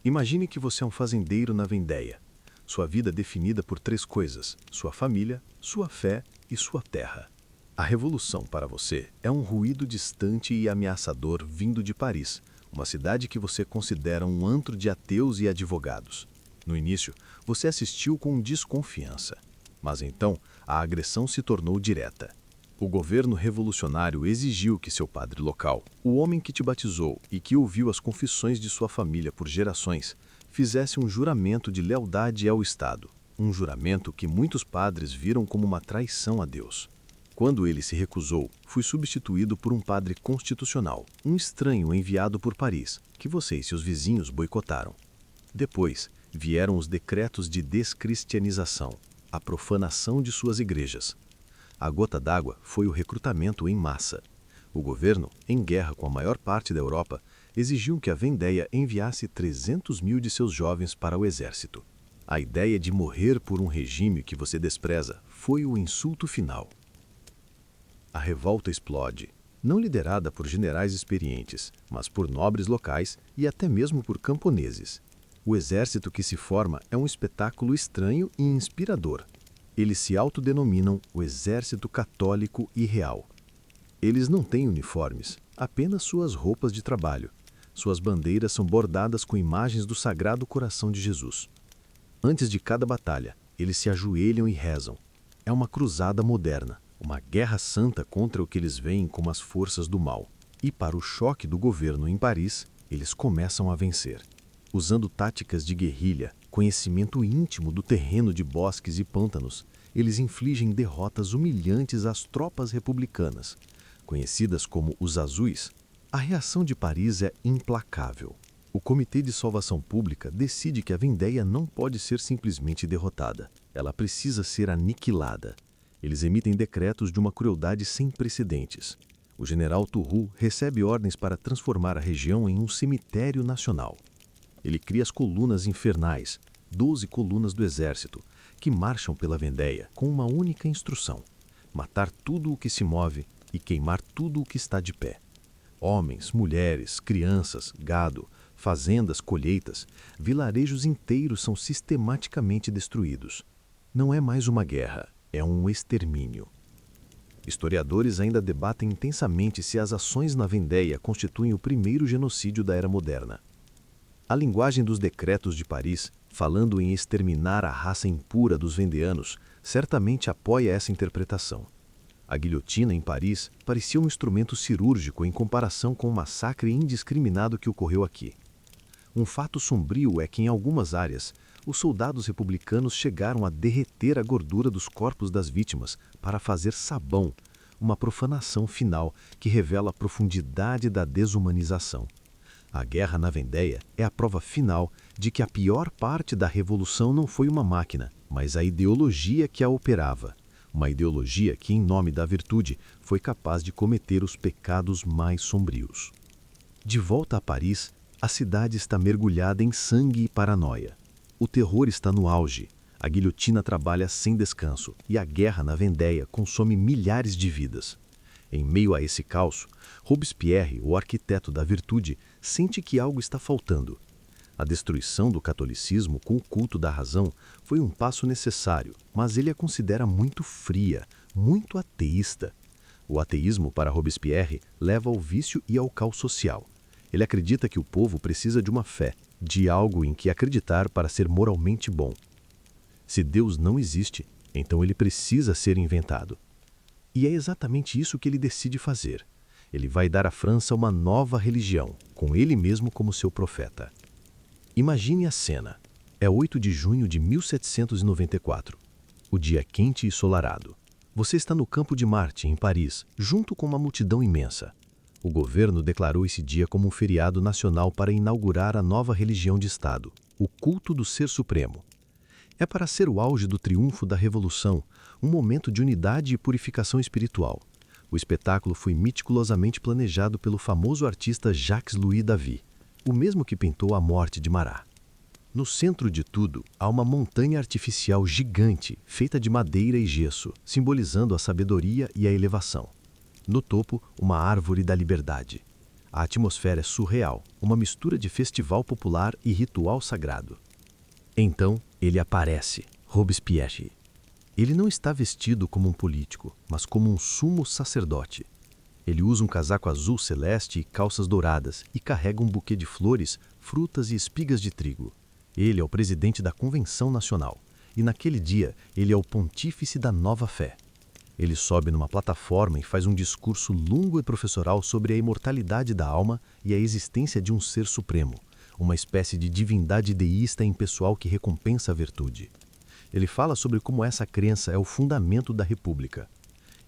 Imagine que você é um fazendeiro na Vendéia. Sua vida é definida por 3 coisas: sua família, sua fé e sua terra. A revolução para você é um ruído distante e ameaçador vindo de Paris, uma cidade que você considera um antro de ateus e advogados. No início, você assistiu com desconfiança, mas então a agressão se tornou direta. O governo revolucionário exigiu que seu padre local, o homem que te batizou e que ouviu as confissões de sua família por gerações, fizesse um juramento de lealdade ao Estado, um juramento que muitos padres viram como uma traição a Deus. Quando ele se recusou, foi substituído por um padre constitucional, um estranho enviado por Paris, que você e seus vizinhos boicotaram. Depois, vieram os decretos de descristianização, a profanação de suas igrejas. A gota d'água foi o recrutamento em massa. O governo, em guerra com a maior parte da Europa, exigiu que a Vendéia enviasse 300 mil de seus jovens para o exército. A ideia de morrer por um regime que você despreza foi o insulto final. A revolta explode, não liderada por generais experientes, mas por nobres locais e até mesmo por camponeses. O exército que se forma é um espetáculo estranho e inspirador. Eles se autodenominam o Exército Católico e Real. Eles não têm uniformes, apenas suas roupas de trabalho. Suas bandeiras são bordadas com imagens do Sagrado Coração de Jesus. Antes de cada batalha, eles se ajoelham e rezam. É uma cruzada moderna. Uma guerra santa contra o que eles veem como as forças do mal. E para o choque do governo em Paris, eles começam a vencer. Usando táticas de guerrilha, conhecimento íntimo do terreno de bosques e pântanos, eles infligem derrotas humilhantes às tropas republicanas. Conhecidas como os Azuis, a reação de Paris é implacável. O Comitê de Salvação Pública decide que a Vendéia não pode ser simplesmente derrotada. Ela precisa ser aniquilada. Eles emitem decretos de uma crueldade sem precedentes. O general Turreau recebe ordens para transformar a região em um cemitério nacional. Ele cria as colunas infernais, 12 colunas do exército, que marcham pela Vendéia com uma única instrução: matar tudo o que se move e queimar tudo o que está de pé. Homens, mulheres, crianças, gado, fazendas, colheitas, vilarejos inteiros são sistematicamente destruídos. Não é mais uma guerra. É um extermínio. Historiadores ainda debatem intensamente se as ações na Vendéia constituem o primeiro genocídio da era moderna. A linguagem dos decretos de Paris, falando em exterminar a raça impura dos vendeanos, certamente apoia essa interpretação. A guilhotina em Paris parecia um instrumento cirúrgico em comparação com o massacre indiscriminado que ocorreu aqui. Um fato sombrio é que, em algumas áreas, os soldados republicanos chegaram a derreter a gordura dos corpos das vítimas para fazer sabão, uma profanação final que revela a profundidade da desumanização. A guerra na Vendéia é a prova final de que a pior parte da revolução não foi uma máquina, mas a ideologia que a operava. Uma ideologia que, em nome da virtude, foi capaz de cometer os pecados mais sombrios. De volta a Paris, a cidade está mergulhada em sangue e paranoia. O terror está no auge, a guilhotina trabalha sem descanso e a guerra na Vendéia consome milhares de vidas. Em meio a esse caos, Robespierre, o arquiteto da virtude, sente que algo está faltando. A destruição do catolicismo com o culto da razão foi um passo necessário, mas ele a considera muito fria, muito ateísta. O ateísmo para Robespierre leva ao vício e ao caos social. Ele acredita que o povo precisa de uma fé, de algo em que acreditar para ser moralmente bom. Se Deus não existe, então ele precisa ser inventado. E é exatamente isso que ele decide fazer. Ele vai dar à França uma nova religião, com ele mesmo como seu profeta. Imagine a cena. É 8 de junho de 1794. O dia é quente e ensolarado. Você está no Campo de Marte, em Paris, junto com uma multidão imensa. O governo declarou esse dia como um feriado nacional para inaugurar a nova religião de Estado, o culto do Ser Supremo. É para ser o auge do triunfo da Revolução, um momento de unidade e purificação espiritual. O espetáculo foi meticulosamente planejado pelo famoso artista Jacques-Louis David, o mesmo que pintou a morte de Marat. No centro de tudo, há uma montanha artificial gigante, feita de madeira e gesso, simbolizando a sabedoria e a elevação. No topo, uma árvore da liberdade. A atmosfera é surreal, uma mistura de festival popular e ritual sagrado. Então, ele aparece, Robespierre. Ele não está vestido como um político, mas como um sumo sacerdote. Ele usa um casaco azul celeste e calças douradas e carrega um buquê de flores, frutas e espigas de trigo. Ele é o presidente da Convenção Nacional, e naquele dia ele é o pontífice da nova fé. Ele sobe numa plataforma e faz um discurso longo e professoral sobre a imortalidade da alma e a existência de um ser supremo, uma espécie de divindade deísta impessoal que recompensa a virtude. Ele fala sobre como essa crença é o fundamento da República.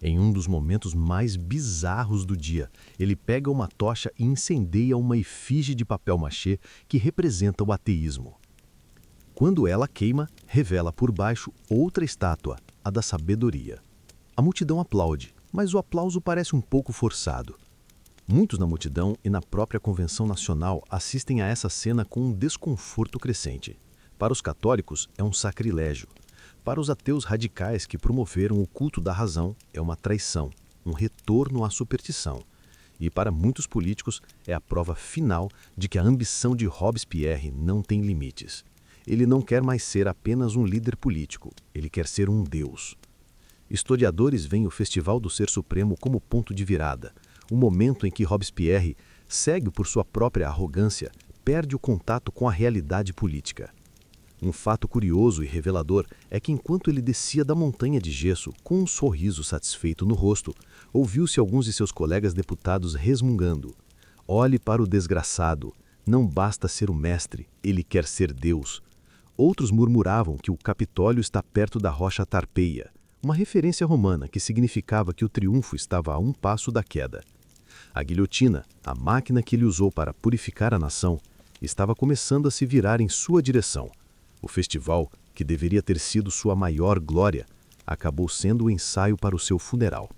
Em um dos momentos mais bizarros do dia, ele pega uma tocha e incendeia uma efígie de papel machê que representa o ateísmo. Quando ela queima, revela por baixo outra estátua, a da sabedoria. A multidão aplaude, mas o aplauso parece um pouco forçado. Muitos na multidão e na própria Convenção Nacional assistem a essa cena com um desconforto crescente. Para os católicos, é um sacrilégio. Para os ateus radicais que promoveram o culto da razão, é uma traição, um retorno à superstição. E para muitos políticos, é a prova final de que a ambição de Robespierre não tem limites. Ele não quer mais ser apenas um líder político, ele quer ser um deus. Historiadores veem o Festival do Ser Supremo como ponto de virada, o momento em que Robespierre, cego por sua própria arrogância, perde o contato com a realidade política. Um fato curioso e revelador é que enquanto ele descia da montanha de gesso, com um sorriso satisfeito no rosto, ouviu-se alguns de seus colegas deputados resmungando: "Olhe para o desgraçado, não basta ser o mestre, ele quer ser Deus." Outros murmuravam que o Capitólio está perto da rocha Tarpeia, uma referência romana que significava que o triunfo estava a um passo da queda. A guilhotina, a máquina que ele usou para purificar a nação, estava começando a se virar em sua direção. O festival, que deveria ter sido sua maior glória, acabou sendo o ensaio para o seu funeral.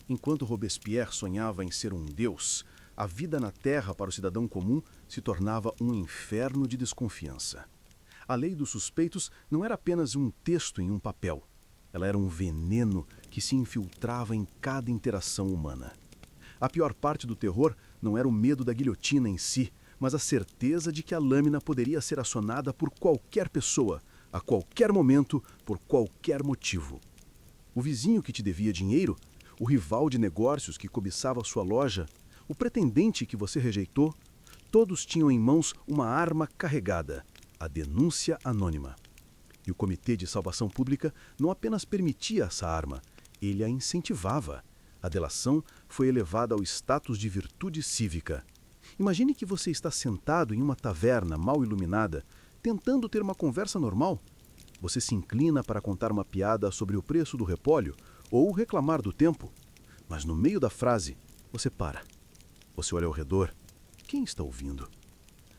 Enquanto Robespierre sonhava em ser um deus, a vida na Terra para o cidadão comum se tornava um inferno de desconfiança. A lei dos suspeitos não era apenas um texto em um papel. Ela era um veneno que se infiltrava em cada interação humana. A pior parte do terror não era o medo da guilhotina em si, mas a certeza de que a lâmina poderia ser acionada por qualquer pessoa, a qualquer momento, por qualquer motivo. O vizinho que te devia dinheiro, o rival de negócios que cobiçava sua loja, o pretendente que você rejeitou, todos tinham em mãos uma arma carregada, a denúncia anônima. E o Comitê de Salvação Pública não apenas permitia essa arma, ele a incentivava. A delação foi elevada ao status de virtude cívica. Imagine que você está sentado em uma taverna mal iluminada, tentando ter uma conversa normal. Você se inclina para contar uma piada sobre o preço do repolho ou reclamar do tempo. Mas no meio da frase, você para. Você olha ao redor. Quem está ouvindo?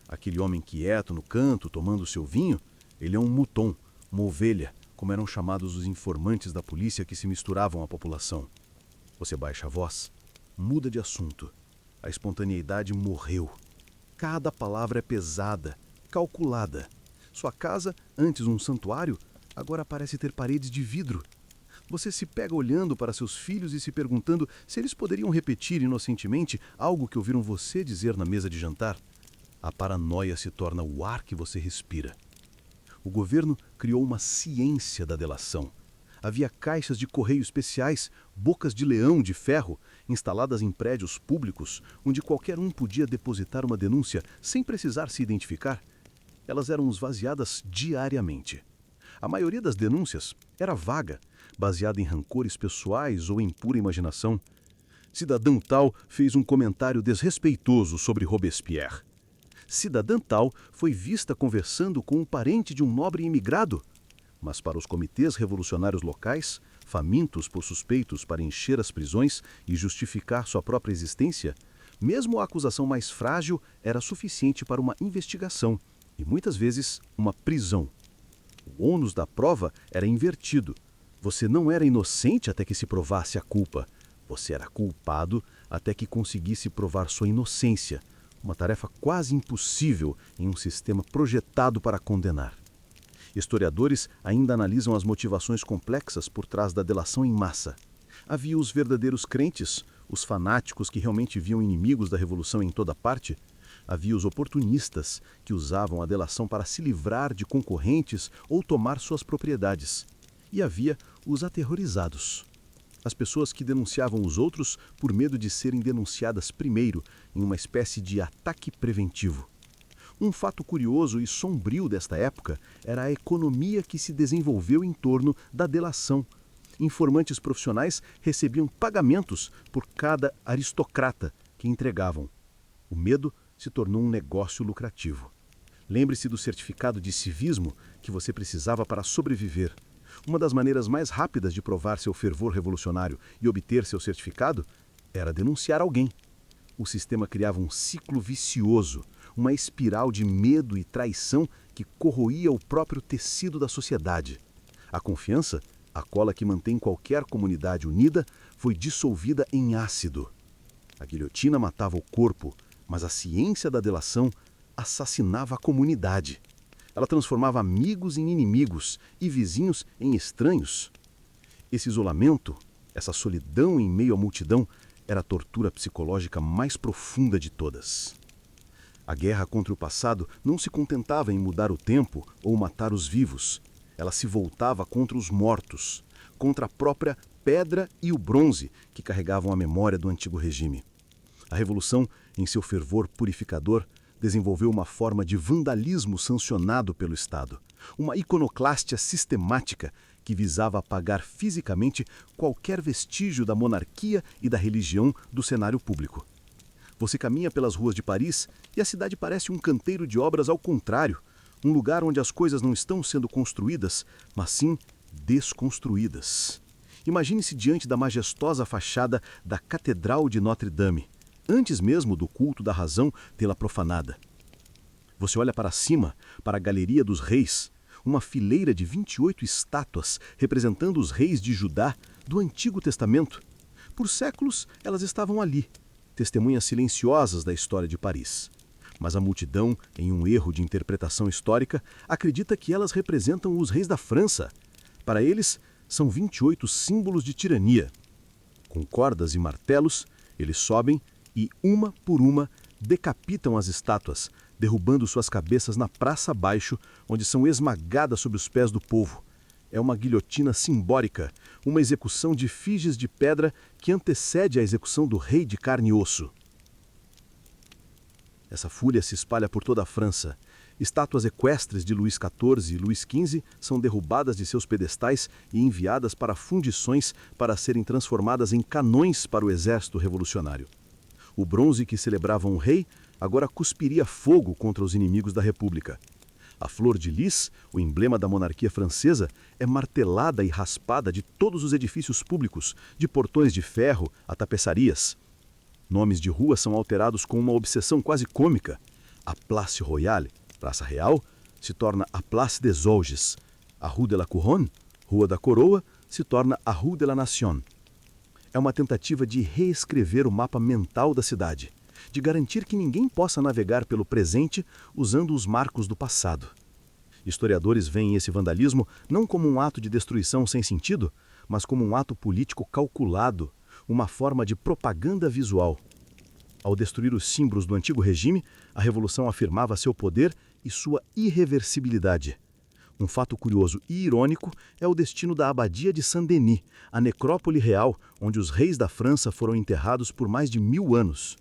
Aquele homem quieto no canto, tomando seu vinho, ele é um mouton, uma ovelha, como eram chamados os informantes da polícia que se misturavam à população. Você baixa a voz, muda de assunto. A espontaneidade morreu. Cada palavra é pesada, calculada. Sua casa, antes um santuário, agora parece ter paredes de vidro. Você se pega olhando para seus filhos e se perguntando se eles poderiam repetir inocentemente algo que ouviram você dizer na mesa de jantar. A paranoia se torna o ar que você respira. O governo criou uma ciência da delação. Havia caixas de correio especiais, bocas de leão de ferro, instaladas em prédios públicos, onde qualquer um podia depositar uma denúncia sem precisar se identificar. Elas eram esvaziadas diariamente. A maioria das denúncias era vaga, baseada em rancores pessoais ou em pura imaginação. Cidadão tal fez um comentário desrespeitoso sobre Robespierre. Cidadã tal foi vista conversando com um parente de um nobre imigrado. Mas para os comitês revolucionários locais, famintos por suspeitos para encher as prisões e justificar sua própria existência, mesmo a acusação mais frágil era suficiente para uma investigação e, muitas vezes, uma prisão. O ônus da prova era invertido. Você não era inocente até que se provasse a culpa. Você era culpado até que conseguisse provar sua inocência, uma tarefa quase impossível em um sistema projetado para condenar. Historiadores ainda analisam as motivações complexas por trás da delação em massa. Havia os verdadeiros crentes, os fanáticos que realmente viam inimigos da revolução em toda parte. Havia os oportunistas, que usavam a delação para se livrar de concorrentes ou tomar suas propriedades. E havia os aterrorizados, as pessoas que denunciavam os outros por medo de serem denunciadas primeiro, em uma espécie de ataque preventivo. Um fato curioso e sombrio desta época era a economia que se desenvolveu em torno da delação. Informantes profissionais recebiam pagamentos por cada aristocrata que entregavam. O medo se tornou um negócio lucrativo. Lembre-se do certificado de civismo que você precisava para sobreviver. Uma das maneiras mais rápidas de provar seu fervor revolucionário e obter seu certificado era denunciar alguém. O sistema criava um ciclo vicioso, uma espiral de medo e traição que corroía o próprio tecido da sociedade. A confiança, a cola que mantém qualquer comunidade unida, foi dissolvida em ácido. A guilhotina matava o corpo, mas a ciência da delação assassinava a comunidade. Ela transformava amigos em inimigos e vizinhos em estranhos. Esse isolamento, essa solidão em meio à multidão, era a tortura psicológica mais profunda de todas. A guerra contra o passado não se contentava em mudar o tempo ou matar os vivos. Ela se voltava contra os mortos, contra a própria pedra e o bronze que carregavam a memória do antigo regime. A revolução, em seu fervor purificador, desenvolveu uma forma de vandalismo sancionado pelo Estado, uma iconoclástia sistemática que visava apagar fisicamente qualquer vestígio da monarquia e da religião do cenário público. Você caminha pelas ruas de Paris e a cidade parece um canteiro de obras ao contrário, um lugar onde as coisas não estão sendo construídas, mas sim desconstruídas. Imagine-se diante da majestosa fachada da Catedral de Notre-Dame, antes mesmo do culto da razão tê-la profanada. Você olha para cima, para a Galeria dos Reis, uma fileira de 28 estátuas representando os reis de Judá do Antigo Testamento. Por séculos, elas estavam ali, testemunhas silenciosas da história de Paris. Mas a multidão, em um erro de interpretação histórica, acredita que elas representam os reis da França. Para eles, são 28 símbolos de tirania. Com cordas e martelos, eles sobem e, uma por uma, decapitam as estátuas, derrubando suas cabeças na praça abaixo, onde são esmagadas sob os pés do povo. É uma guilhotina simbólica, uma execução de figes de pedra que antecede a execução do rei de carne e osso. Essa fúria se espalha por toda a França. Estátuas equestres de Luís XIV e Luís XV são derrubadas de seus pedestais e enviadas para fundições para serem transformadas em canões para o exército revolucionário. O bronze que celebrava um rei agora cuspiria fogo contra os inimigos da República. A flor de lis, o emblema da monarquia francesa, é martelada e raspada de todos os edifícios públicos, de portões de ferro a tapeçarias. Nomes de ruas são alterados com uma obsessão quase cômica. A Place Royale, Praça Real, se torna a Place des Auges. A Rue de la Couronne, Rua da Coroa, se torna a Rue de la Nation. É uma tentativa de reescrever o mapa mental da cidade, de garantir que ninguém possa navegar pelo presente usando os marcos do passado. Historiadores veem esse vandalismo não como um ato de destruição sem sentido, mas como um ato político calculado, uma forma de propaganda visual. Ao destruir os símbolos do antigo regime, a Revolução afirmava seu poder e sua irreversibilidade. Um fato curioso e irônico é o destino da Abadia de Saint-Denis, a necrópole real onde os reis da França foram enterrados por mais de 1000 anos.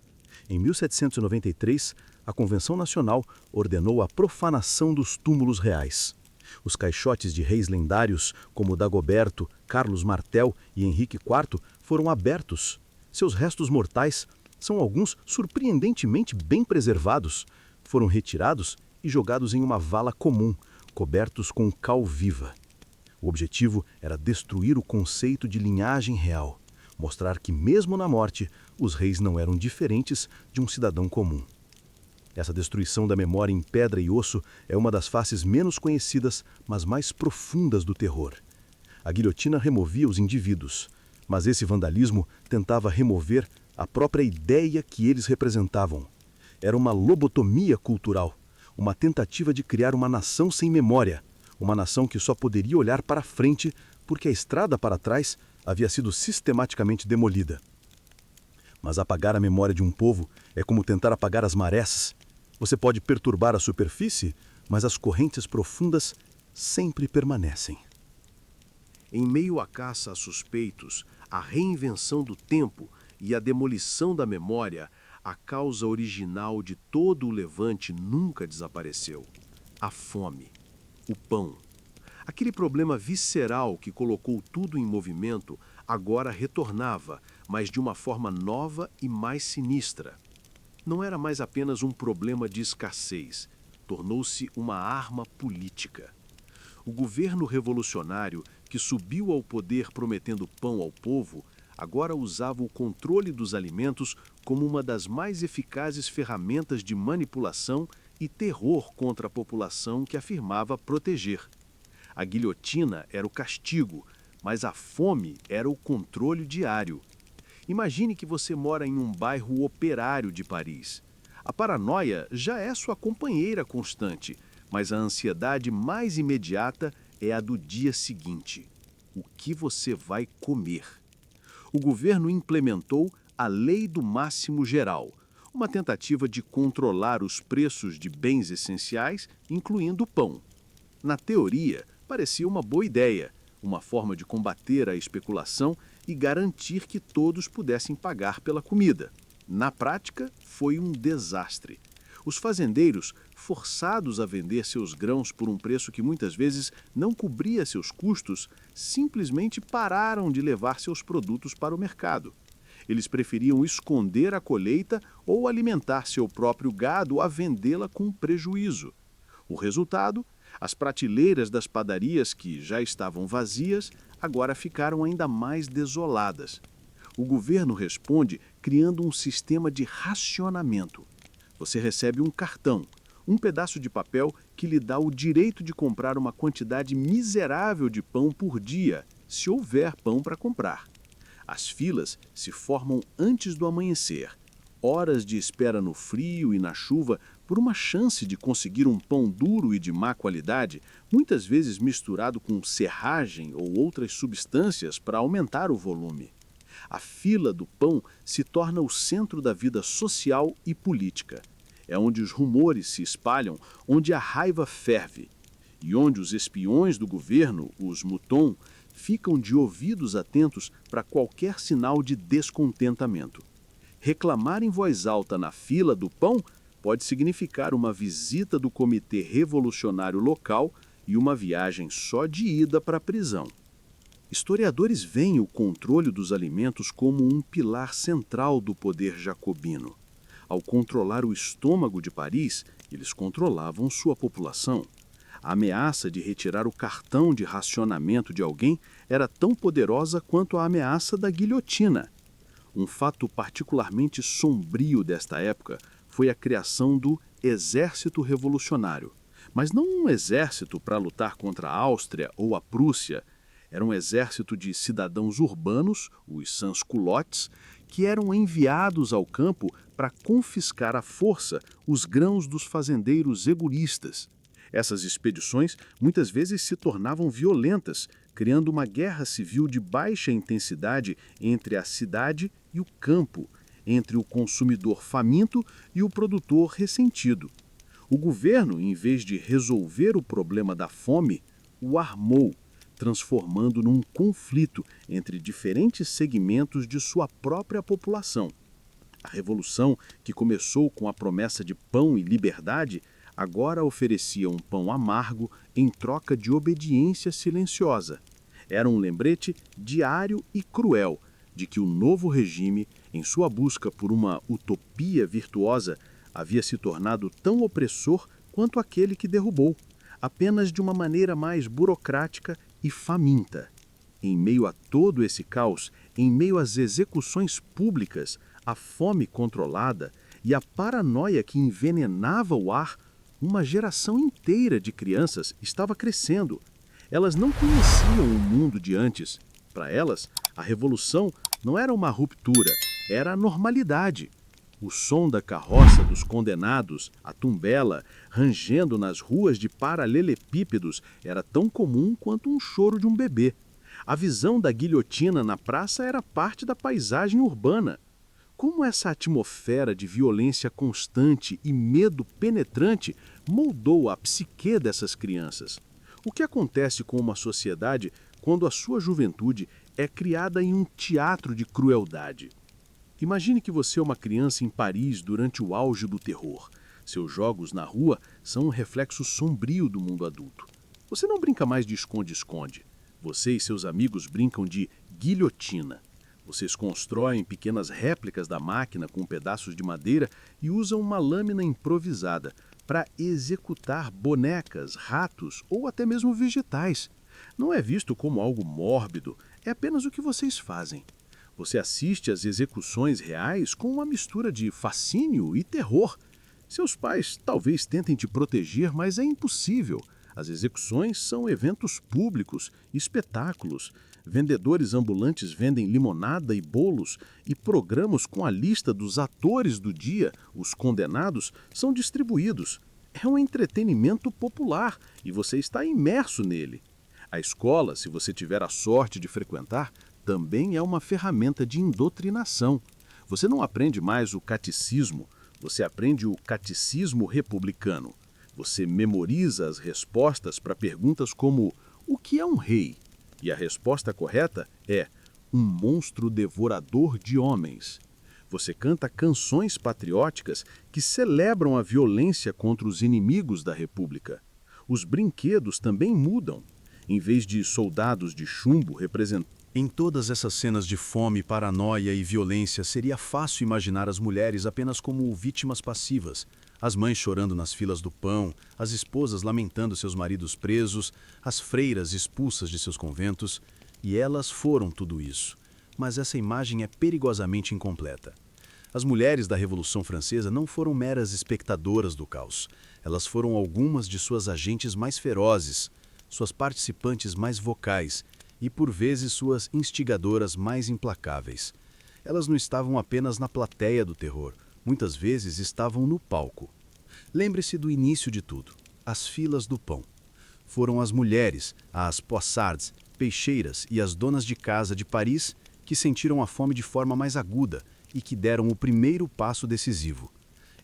Em 1793, a Convenção Nacional ordenou a profanação dos túmulos reais. Os caixotes de reis lendários, como Dagoberto, Carlos Martel e Henrique IV, foram abertos. Seus restos mortais são alguns surpreendentemente bem preservados. Foram retirados e jogados em uma vala comum, cobertos com cal viva. O objetivo era destruir o conceito de linhagem real, mostrar que, mesmo na morte, os reis não eram diferentes de um cidadão comum. Essa destruição da memória em pedra e osso é uma das faces menos conhecidas, mas mais profundas do terror. A guilhotina removia os indivíduos, mas esse vandalismo tentava remover a própria ideia que eles representavam. Era uma lobotomia cultural, uma tentativa de criar uma nação sem memória, uma nação que só poderia olhar para frente porque a estrada para trás havia sido sistematicamente demolida. Mas apagar a memória de um povo é como tentar apagar as marés. Você pode perturbar a superfície, mas as correntes profundas sempre permanecem. Em meio à caça a suspeitos, a reinvenção do tempo e a demolição da memória, a causa original de todo o levante nunca desapareceu. A fome, o pão. Aquele problema visceral que colocou tudo em movimento agora retornava, mas de uma forma nova e mais sinistra. Não era mais apenas um problema de escassez, tornou-se uma arma política. O governo revolucionário, que subiu ao poder prometendo pão ao povo, agora usava o controle dos alimentos como uma das mais eficazes ferramentas de manipulação e terror contra a população que afirmava proteger. A guilhotina era o castigo, mas a fome era o controle diário. Imagine que você mora em um bairro operário de Paris. A paranoia já é sua companheira constante, mas a ansiedade mais imediata é a do dia seguinte. O que você vai comer? O governo implementou a Lei do Máximo Geral, uma tentativa de controlar os preços de bens essenciais, incluindo o pão. Na teoria, parecia uma boa ideia, uma forma de combater a especulação e garantir que todos pudessem pagar pela comida. Na prática, foi um desastre. Os fazendeiros, forçados a vender seus grãos por um preço que muitas vezes não cobria seus custos, simplesmente pararam de levar seus produtos para o mercado. Eles preferiam esconder a colheita ou alimentar seu próprio gado a vendê-la com prejuízo. O resultado? As prateleiras das padarias, que já estavam vazias, agora ficaram ainda mais desoladas. O governo responde criando um sistema de racionamento. Você recebe um cartão, um pedaço de papel que lhe dá o direito de comprar uma quantidade miserável de pão por dia, se houver pão para comprar. As filas se formam antes do amanhecer. Horas de espera no frio e na chuva por uma chance de conseguir um pão duro e de má qualidade, muitas vezes misturado com serragem ou outras substâncias para aumentar o volume. A fila do pão se torna o centro da vida social e política. É onde os rumores se espalham, onde a raiva ferve e onde os espiões do governo, os moutons, ficam de ouvidos atentos para qualquer sinal de descontentamento. Reclamar em voz alta na fila do pão pode significar uma visita do comitê revolucionário local e uma viagem só de ida para a prisão. Historiadores veem o controle dos alimentos como um pilar central do poder jacobino. Ao controlar o estômago de Paris, eles controlavam sua população. A ameaça de retirar o cartão de racionamento de alguém era tão poderosa quanto a ameaça da guilhotina. Um fato particularmente sombrio desta época foi a criação do Exército Revolucionário. Mas não um exército para lutar contra a Áustria ou a Prússia. Era um exército de cidadãos urbanos, os sans-culottes, que eram enviados ao campo para confiscar à força os grãos dos fazendeiros egoístas. Essas expedições muitas vezes se tornavam violentas, criando uma guerra civil de baixa intensidade entre a cidade e o campo, entre o consumidor faminto e o produtor ressentido. O governo, em vez de resolver o problema da fome, o armou, transformando num conflito entre diferentes segmentos de sua própria população. A revolução, que começou com a promessa de pão e liberdade, agora oferecia um pão amargo em troca de obediência silenciosa. Era um lembrete diário e cruel, de que o novo regime, em sua busca por uma utopia virtuosa, havia se tornado tão opressor quanto aquele que derrubou, apenas de uma maneira mais burocrática e faminta. Em meio a todo esse caos, em meio às execuções públicas, à fome controlada e à paranoia que envenenava o ar, uma geração inteira de crianças estava crescendo. Elas não conheciam o mundo de antes. Para elas, a revolução não era uma ruptura, era a normalidade. O som da carroça dos condenados, a tumbela, rangendo nas ruas de paralelepípedos, era tão comum quanto um choro de um bebê. A visão da guilhotina na praça era parte da paisagem urbana. Como essa atmosfera de violência constante e medo penetrante moldou a psique dessas crianças? O que acontece com uma sociedade quando a sua juventude é criada em um teatro de crueldade? Imagine que você é uma criança em Paris durante o auge do terror. Seus jogos na rua são um reflexo sombrio do mundo adulto. Você não brinca mais de esconde-esconde. Você e seus amigos brincam de guilhotina. Vocês constroem pequenas réplicas da máquina com pedaços de madeira e usam uma lâmina improvisada para executar bonecas, ratos ou até mesmo vegetais. Não é visto como algo mórbido, é apenas o que vocês fazem. Você assiste às execuções reais com uma mistura de fascínio e terror. Seus pais talvez tentem te proteger, mas é impossível. As execuções são eventos públicos, espetáculos. Vendedores ambulantes vendem limonada e bolos e programas com a lista dos atores do dia, os condenados, são distribuídos. É um entretenimento popular e você está imerso nele. A escola, se você tiver a sorte de frequentar, também é uma ferramenta de indoutrinação. Você não aprende mais o catecismo, você aprende o catecismo republicano. Você memoriza as respostas para perguntas como: o que é um rei? E a resposta correta é: um monstro devorador de homens. Você canta canções patrióticas que celebram a violência contra os inimigos da República. Os brinquedos também mudam. Em vez de soldados de chumbo representando. Em todas essas cenas de fome, paranoia e violência, seria fácil imaginar as mulheres apenas como vítimas passivas. As mães chorando nas filas do pão, as esposas lamentando seus maridos presos, as freiras expulsas de seus conventos. E elas foram tudo isso. Mas essa imagem é perigosamente incompleta. As mulheres da Revolução Francesa não foram meras espectadoras do caos. Elas foram algumas de suas agentes mais ferozes, suas participantes mais vocais e, por vezes, suas instigadoras mais implacáveis. Elas não estavam apenas na plateia do terror, muitas vezes estavam no palco. Lembre-se do início de tudo, as filas do pão. Foram as mulheres, as poissardes, peixeiras e as donas de casa de Paris que sentiram a fome de forma mais aguda e que deram o primeiro passo decisivo.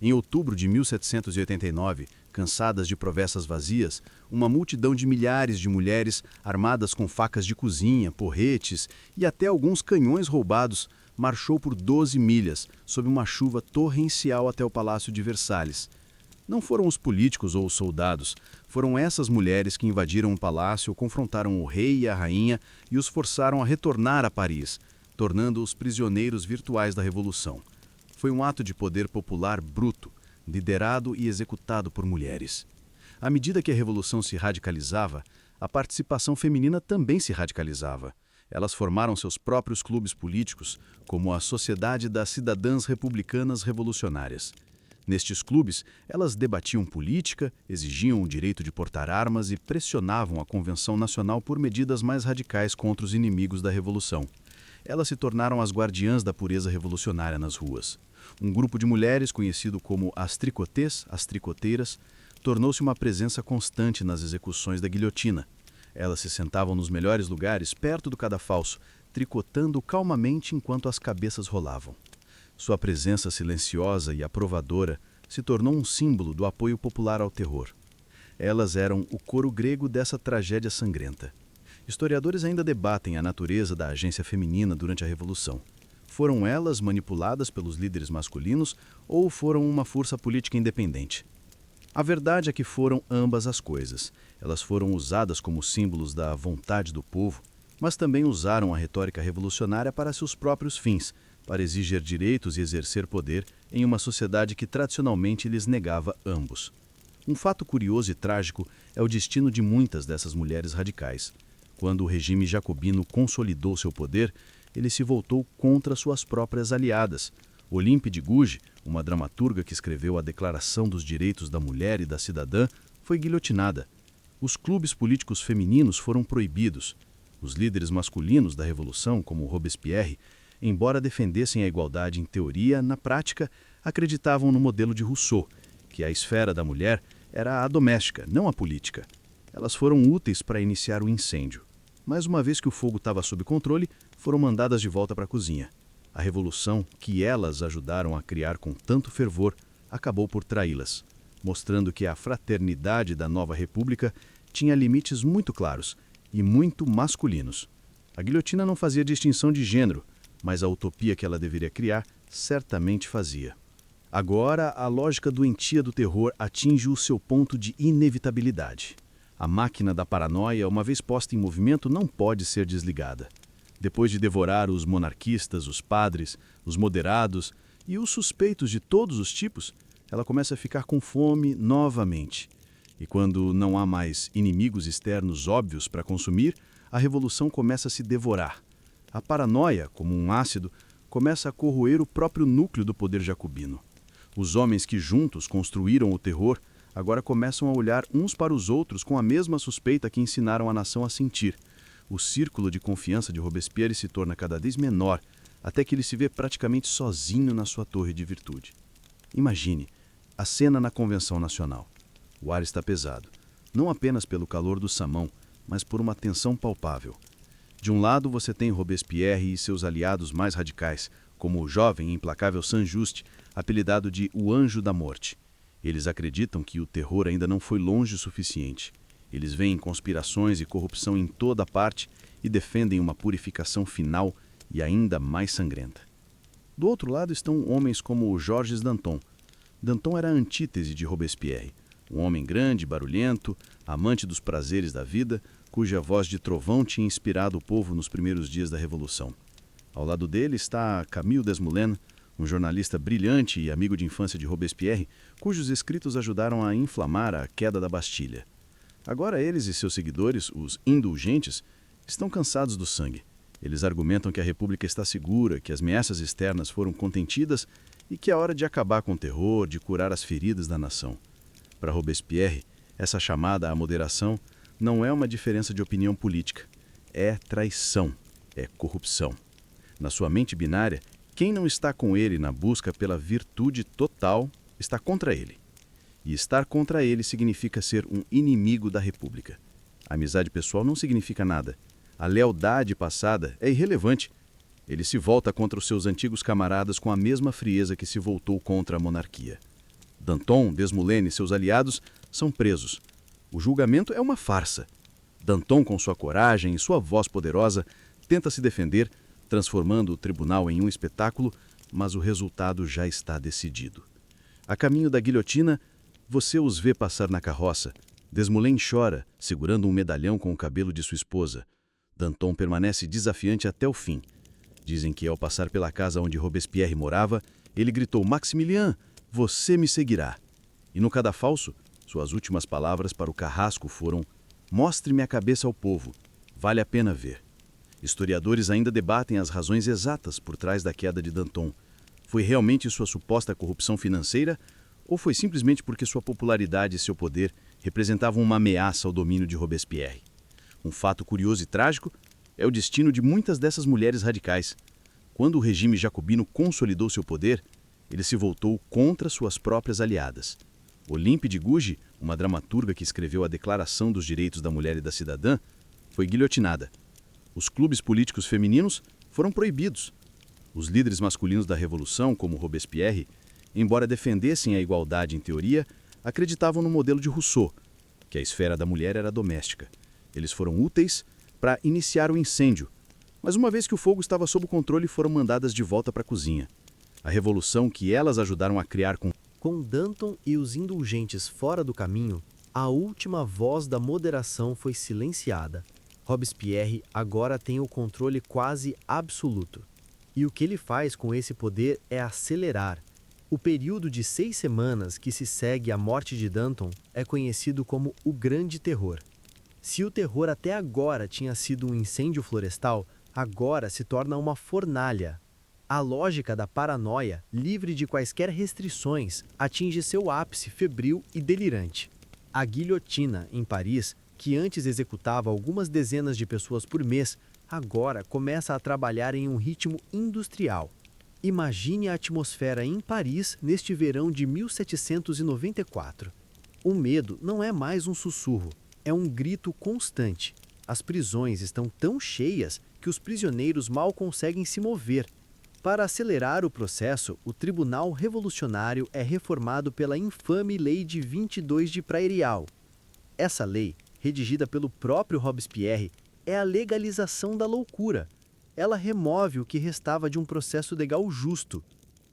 Em outubro de 1789, cansadas de promessas vazias, uma multidão de milhares de mulheres, armadas com facas de cozinha, porretes e até alguns canhões roubados, marchou por 12 milhas, sob uma chuva torrencial até o Palácio de Versalhes. Não foram os políticos ou os soldados, foram essas mulheres que invadiram o palácio, confrontaram o rei e a rainha e os forçaram a retornar a Paris, tornando-os prisioneiros virtuais da Revolução. Foi um ato de poder popular bruto, liderado e executado por mulheres. À medida que a Revolução se radicalizava, a participação feminina também se radicalizava. Elas formaram seus próprios clubes políticos, como a Sociedade das Cidadãs Republicanas Revolucionárias. Nestes clubes, elas debatiam política, exigiam o direito de portar armas e pressionavam a Convenção Nacional por medidas mais radicais contra os inimigos da Revolução. Elas se tornaram as guardiãs da pureza revolucionária nas ruas. Um grupo de mulheres, conhecido como as tricotês, as tricoteiras, tornou-se uma presença constante nas execuções da guilhotina. Elas se sentavam nos melhores lugares, perto do cadafalso, tricotando calmamente enquanto as cabeças rolavam. Sua presença silenciosa e aprovadora se tornou um símbolo do apoio popular ao terror. Elas eram o coro grego dessa tragédia sangrenta. Historiadores ainda debatem a natureza da agência feminina durante a Revolução. Foram elas manipuladas pelos líderes masculinos ou foram uma força política independente? A verdade é que foram ambas as coisas. Elas foram usadas como símbolos da vontade do povo, mas também usaram a retórica revolucionária para seus próprios fins, para exigir direitos e exercer poder em uma sociedade que tradicionalmente lhes negava ambos. Um fato curioso e trágico é o destino de muitas dessas mulheres radicais. Quando o regime jacobino consolidou seu poder, ele se voltou contra suas próprias aliadas. Olympe de Gouges, uma dramaturga que escreveu a Declaração dos Direitos da Mulher e da Cidadã, foi guilhotinada. Os clubes políticos femininos foram proibidos. Os líderes masculinos da Revolução, como Robespierre, embora defendessem a igualdade em teoria, na prática, acreditavam no modelo de Rousseau, que a esfera da mulher era a doméstica, não a política. Elas foram úteis para iniciar o incêndio. Mas uma vez que o fogo estava sob controle, foram mandadas de volta para a cozinha. A revolução, que elas ajudaram a criar com tanto fervor, acabou por traí-las, mostrando que a fraternidade da nova república tinha limites muito claros e muito masculinos. A guilhotina não fazia distinção de gênero, mas a utopia que ela deveria criar certamente fazia. Agora, a lógica doentia do terror atinge o seu ponto de inevitabilidade. A máquina da paranoia, uma vez posta em movimento, não pode ser desligada. Depois de devorar os monarquistas, os padres, os moderados e os suspeitos de todos os tipos, ela começa a ficar com fome novamente. E quando não há mais inimigos externos óbvios para consumir, a revolução começa a se devorar. A paranoia, como um ácido, começa a corroer o próprio núcleo do poder jacobino. Os homens que juntos construíram o terror agora começam a olhar uns para os outros com a mesma suspeita que ensinaram a nação a sentir. O círculo de confiança de Robespierre se torna cada vez menor, até que ele se vê praticamente sozinho na sua torre de virtude. Imagine a cena na Convenção Nacional. O ar está pesado, não apenas pelo calor do samão, mas por uma tensão palpável. De um lado você tem Robespierre e seus aliados mais radicais, como o jovem e implacável Saint-Just, apelidado de o Anjo da Morte. Eles acreditam que o terror ainda não foi longe o suficiente. Eles veem conspirações e corrupção em toda parte e defendem uma purificação final e ainda mais sangrenta. Do outro lado estão homens como o Georges Danton. Danton era a antítese de Robespierre, um homem grande, barulhento, amante dos prazeres da vida, cuja voz de trovão tinha inspirado o povo nos primeiros dias da Revolução. Ao lado dele está Camille Desmoulins, um jornalista brilhante e amigo de infância de Robespierre, cujos escritos ajudaram a inflamar a queda da Bastilha. Agora eles e seus seguidores, os indulgentes, estão cansados do sangue. Eles argumentam que a República está segura, que as ameaças externas foram contentidas e que é hora de acabar com o terror, de curar as feridas da nação. Para Robespierre, essa chamada à moderação não é uma diferença de opinião política. É traição, é corrupção. Na sua mente binária, quem não está com ele na busca pela virtude total está contra ele. E estar contra ele significa ser um inimigo da República. A amizade pessoal não significa nada. A lealdade passada é irrelevante. Ele se volta contra os seus antigos camaradas com a mesma frieza que se voltou contra a monarquia. Danton, Desmoulins e seus aliados são presos. O julgamento é uma farsa. Danton, com sua coragem e sua voz poderosa, tenta se defender, transformando o tribunal em um espetáculo, mas o resultado já está decidido. A caminho da guilhotina, você os vê passar na carroça. Desmoulins chora, segurando um medalhão com o cabelo de sua esposa. Danton permanece desafiante até o fim. Dizem que, ao passar pela casa onde Robespierre morava, ele gritou: "Maximilien, você me seguirá." E no cadafalso, suas últimas palavras para o carrasco foram: "Mostre-me a cabeça ao povo. Vale a pena ver." Historiadores ainda debatem as razões exatas por trás da queda de Danton. Foi realmente sua suposta corrupção financeira ou foi simplesmente porque sua popularidade e seu poder representavam uma ameaça ao domínio de Robespierre? Um fato curioso e trágico é o destino de muitas dessas mulheres radicais. Quando o regime jacobino consolidou seu poder, ele se voltou contra suas próprias aliadas. Olympe de Gouges, uma dramaturga que escreveu a Declaração dos Direitos da Mulher e da Cidadã, foi guilhotinada. Os clubes políticos femininos foram proibidos. Os líderes masculinos da Revolução, como Robespierre, embora defendessem a igualdade em teoria, acreditavam no modelo de Rousseau, que a esfera da mulher era doméstica. Eles foram úteis para iniciar o incêndio, mas uma vez que o fogo estava sob controle, foram mandadas de volta para a cozinha. A revolução que elas ajudaram a criar Com Danton e os indulgentes fora do caminho, a última voz da moderação foi silenciada. Robespierre agora tem o controle quase absoluto. E o que ele faz com esse poder é acelerar. O período de 6 semanas que se segue à morte de Danton é conhecido como o Grande Terror. Se o terror até agora tinha sido um incêndio florestal, agora se torna uma fornalha. A lógica da paranoia, livre de quaisquer restrições, atinge seu ápice febril e delirante. A guilhotina, em Paris, que antes executava algumas dezenas de pessoas por mês, agora começa a trabalhar em um ritmo industrial. Imagine a atmosfera em Paris neste verão de 1794. O medo não é mais um sussurro, é um grito constante. As prisões estão tão cheias que os prisioneiros mal conseguem se mover. Para acelerar o processo, o Tribunal Revolucionário é reformado pela infame Lei de 22 de Prairial. Essa lei, redigida pelo próprio Robespierre, é a legalização da loucura. Ela remove o que restava de um processo legal justo.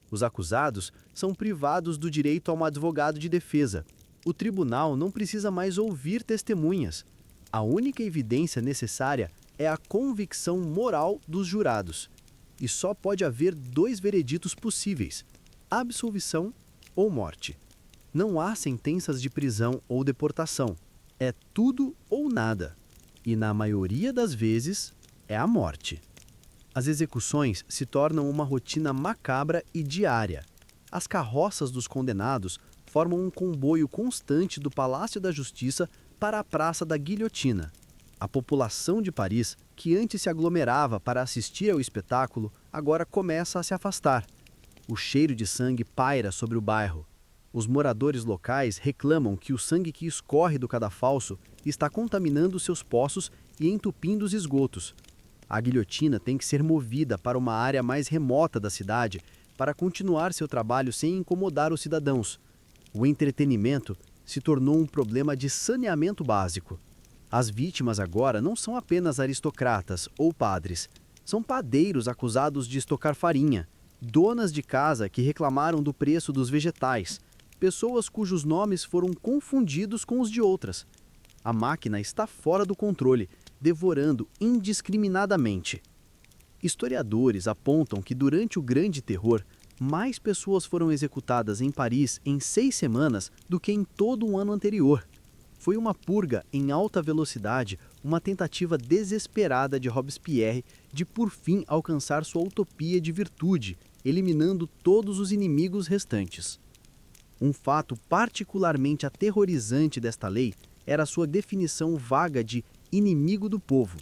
Os acusados são privados do direito a um advogado de defesa. O tribunal não precisa mais ouvir testemunhas. A única evidência necessária é a convicção moral dos jurados. E só pode haver 2 vereditos possíveis: absolvição ou morte. Não há sentenças de prisão ou deportação. É tudo ou nada. E na maioria das vezes, é a morte. As execuções se tornam uma rotina macabra e diária. As carroças dos condenados formam um comboio constante do Palácio da Justiça para a Praça da Guilhotina. A população de Paris, que antes se aglomerava para assistir ao espetáculo, agora começa a se afastar. O cheiro de sangue paira sobre o bairro. Os moradores locais reclamam que o sangue que escorre do cadafalso está contaminando seus poços e entupindo os esgotos. A guilhotina tem que ser movida para uma área mais remota da cidade para continuar seu trabalho sem incomodar os cidadãos. O entretenimento se tornou um problema de saneamento básico. As vítimas agora não são apenas aristocratas ou padres. São padeiros acusados de estocar farinha, donas de casa que reclamaram do preço dos vegetais, pessoas cujos nomes foram confundidos com os de outras. A máquina está fora do controle, devorando indiscriminadamente. Historiadores apontam que durante o Grande Terror, mais pessoas foram executadas em Paris em 6 semanas do que em todo o ano anterior. Foi uma purga em alta velocidade, uma tentativa desesperada de Robespierre de por fim alcançar sua utopia de virtude, eliminando todos os inimigos restantes. Um fato particularmente aterrorizante desta lei era sua definição vaga de inimigo do povo.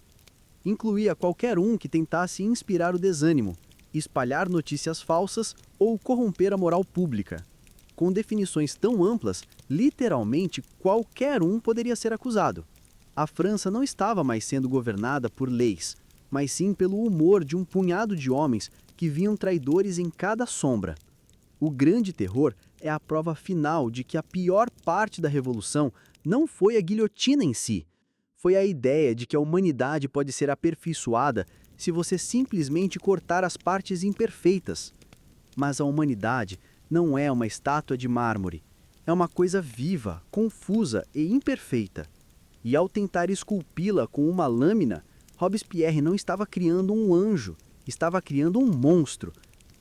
Incluía qualquer um que tentasse inspirar o desânimo, espalhar notícias falsas ou corromper a moral pública. Com definições tão amplas, literalmente qualquer um poderia ser acusado. A França não estava mais sendo governada por leis, mas sim pelo humor de um punhado de homens que viam traidores em cada sombra. O Grande Terror é a prova final de que a pior parte da Revolução não foi a guilhotina em si. Foi a ideia de que a humanidade pode ser aperfeiçoada se você simplesmente cortar as partes imperfeitas. Mas a humanidade não é uma estátua de mármore. É uma coisa viva, confusa e imperfeita. E ao tentar esculpi-la com uma lâmina, Robespierre não estava criando um anjo, estava criando um monstro.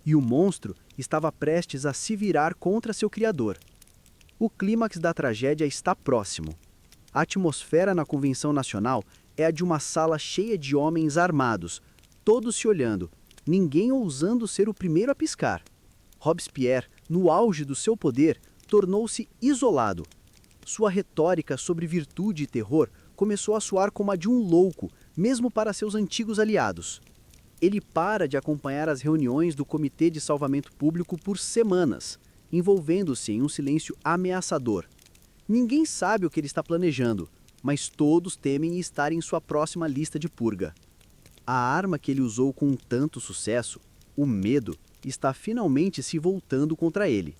E o monstro estava prestes a se virar contra seu criador. O clímax da tragédia está próximo. A atmosfera na Convenção Nacional é a de uma sala cheia de homens armados, todos se olhando, ninguém ousando ser o primeiro a piscar. Robespierre, no auge do seu poder, tornou-se isolado. Sua retórica sobre virtude e terror começou a soar como a de um louco, mesmo para seus antigos aliados. Ele para de acompanhar as reuniões do Comitê de Salvamento Público por semanas, envolvendo-se em um silêncio ameaçador. Ninguém sabe o que ele está planejando, mas todos temem estar em sua próxima lista de purga. A arma que ele usou com tanto sucesso, o medo, está finalmente se voltando contra ele.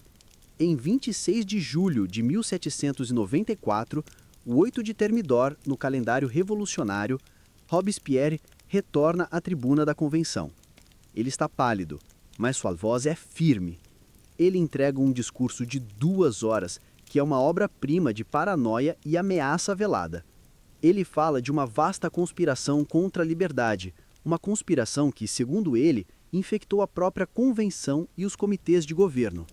Em 26 de julho de 1794, o 8 de Thermidor, no calendário revolucionário, Robespierre retorna à tribuna da convenção. Ele está pálido, mas sua voz é firme. Ele entrega um discurso de 2 horas, que é uma obra-prima de paranoia e ameaça velada. Ele fala de uma vasta conspiração contra a liberdade, uma conspiração que, segundo ele, infectou a própria convenção e os comitês de governo.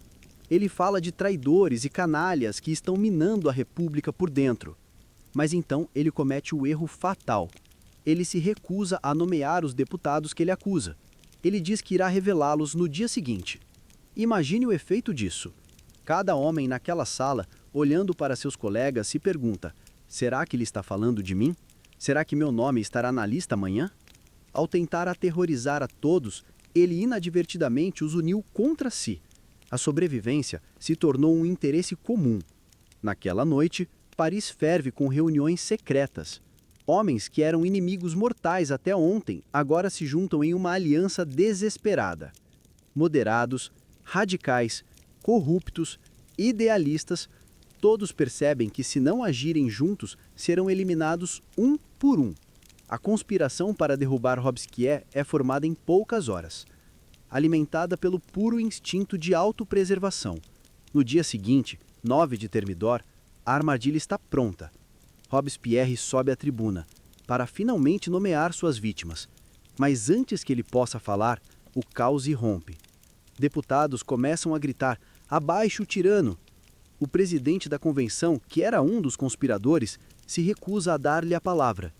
Ele fala de traidores e canalhas que estão minando a república por dentro. Mas então ele comete o erro fatal. Ele se recusa a nomear os deputados que ele acusa. Ele diz que irá revelá-los no dia seguinte. Imagine o efeito disso. Cada homem naquela sala, olhando para seus colegas, se pergunta: será que ele está falando de mim? Será que meu nome estará na lista amanhã? Ao tentar aterrorizar a todos, ele inadvertidamente os uniu contra si. A sobrevivência se tornou um interesse comum. Naquela noite, Paris ferve com reuniões secretas. Homens que eram inimigos mortais até ontem agora se juntam em uma aliança desesperada. Moderados, radicais, corruptos, idealistas, todos percebem que se não agirem juntos, serão eliminados um por um. A conspiração para derrubar Robespierre é formada em poucas horas, alimentada pelo puro instinto de autopreservação. No dia seguinte, 9 de Thermidor, a armadilha está pronta. Robespierre sobe à tribuna, para finalmente nomear suas vítimas. Mas antes que ele possa falar, o caos irrompe. Deputados começam a gritar: abaixo o tirano! O presidente da convenção, que era um dos conspiradores, se recusa a dar-lhe a palavra.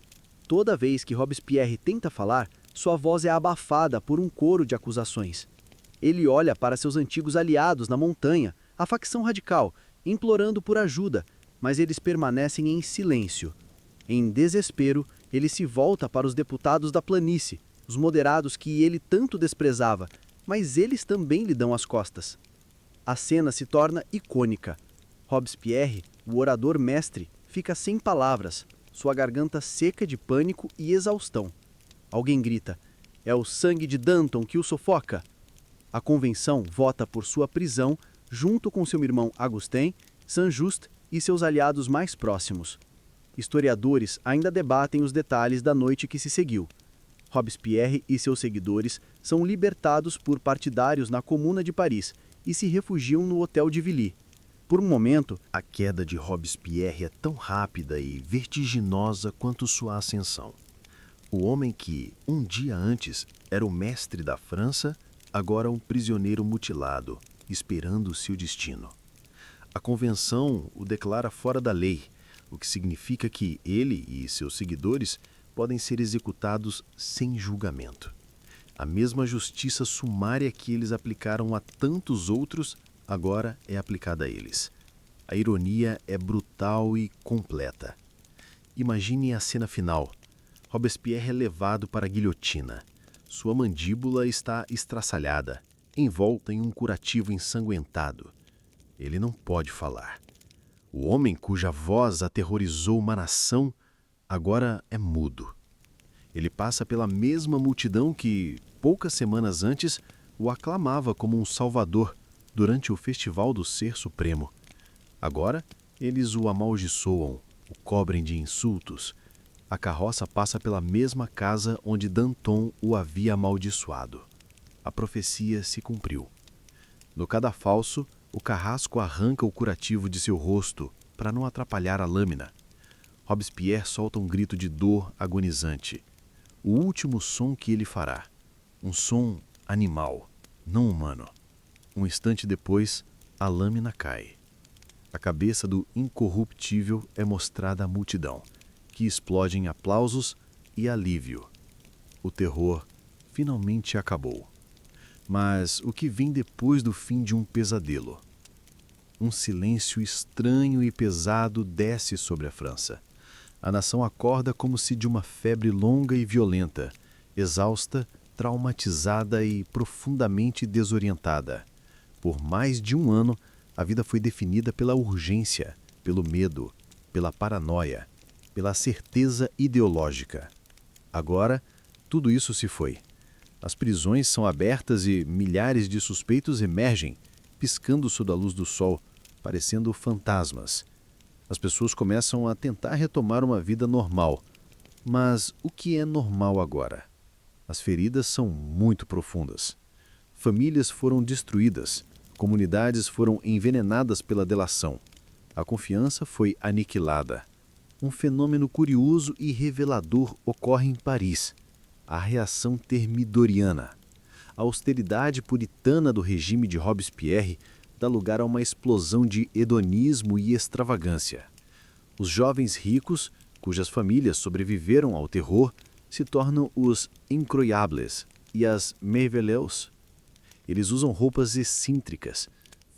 Toda vez que Robespierre tenta falar, sua voz é abafada por um coro de acusações. Ele olha para seus antigos aliados na montanha, a facção radical, implorando por ajuda, mas eles permanecem em silêncio. Em desespero, ele se volta para os deputados da planície, os moderados que ele tanto desprezava, mas eles também lhe dão as costas. A cena se torna icônica. Robespierre, o orador mestre, fica sem palavras, sua garganta seca de pânico e exaustão. Alguém grita: é o sangue de Danton que o sufoca. A convenção vota por sua prisão junto com seu irmão Augustin, Saint-Just e seus aliados mais próximos. Historiadores ainda debatem os detalhes da noite que se seguiu. Robespierre e seus seguidores são libertados por partidários na Comuna de Paris e se refugiam no Hotel de Villy. Por um momento, A queda de Robespierre é tão rápida e vertiginosa quanto sua ascensão. O homem que, um dia antes, era o mestre da França, agora um prisioneiro mutilado, esperando seu destino. A convenção o declara fora da lei, o que significa que ele e seus seguidores podem ser executados sem julgamento. A mesma justiça sumária que eles aplicaram a tantos outros, agora é aplicada a eles. A ironia é brutal e completa. Imagine a cena final. Robespierre é levado para a guilhotina. Sua mandíbula está estraçalhada, envolta em um curativo ensanguentado. Ele não pode falar. O homem cuja voz aterrorizou uma nação agora é mudo. Ele passa pela mesma multidão que, poucas semanas antes, o aclamava como um salvador durante o Festival do Ser Supremo. Agora, eles o amaldiçoam, o cobrem de insultos. A carroça passa pela mesma casa onde Danton o havia amaldiçoado. A profecia se cumpriu. No cadafalso, o carrasco arranca o curativo de seu rosto para não atrapalhar a lâmina. Robespierre solta um grito de dor agonizante. O último som que ele fará. Um som animal, não humano. Um instante depois, a lâmina cai. A cabeça do incorruptível é mostrada à multidão, que explode em aplausos e alívio. O terror finalmente acabou. Mas o que vem depois do fim de um pesadelo? Um silêncio estranho e pesado desce sobre a França. A nação acorda como se de uma febre longa e violenta, exausta, traumatizada e profundamente desorientada. Por mais de um ano, a vida foi definida pela urgência, pelo medo, pela paranoia, pela certeza ideológica. Agora, tudo isso se foi. As prisões são abertas e milhares de suspeitos emergem, piscando sob a luz do sol, parecendo fantasmas. As pessoas começam a tentar retomar uma vida normal. Mas o que é normal agora? As feridas são muito profundas. Famílias foram destruídas, comunidades foram envenenadas pela delação. A confiança foi aniquilada. Um fenômeno curioso e revelador ocorre em Paris: a reação termidoriana. A austeridade puritana do regime de Robespierre dá lugar a uma explosão de hedonismo e extravagância. Os jovens ricos, cujas famílias sobreviveram ao terror, se tornam os incroyables e as merveilleuses. Eles usam roupas excêntricas,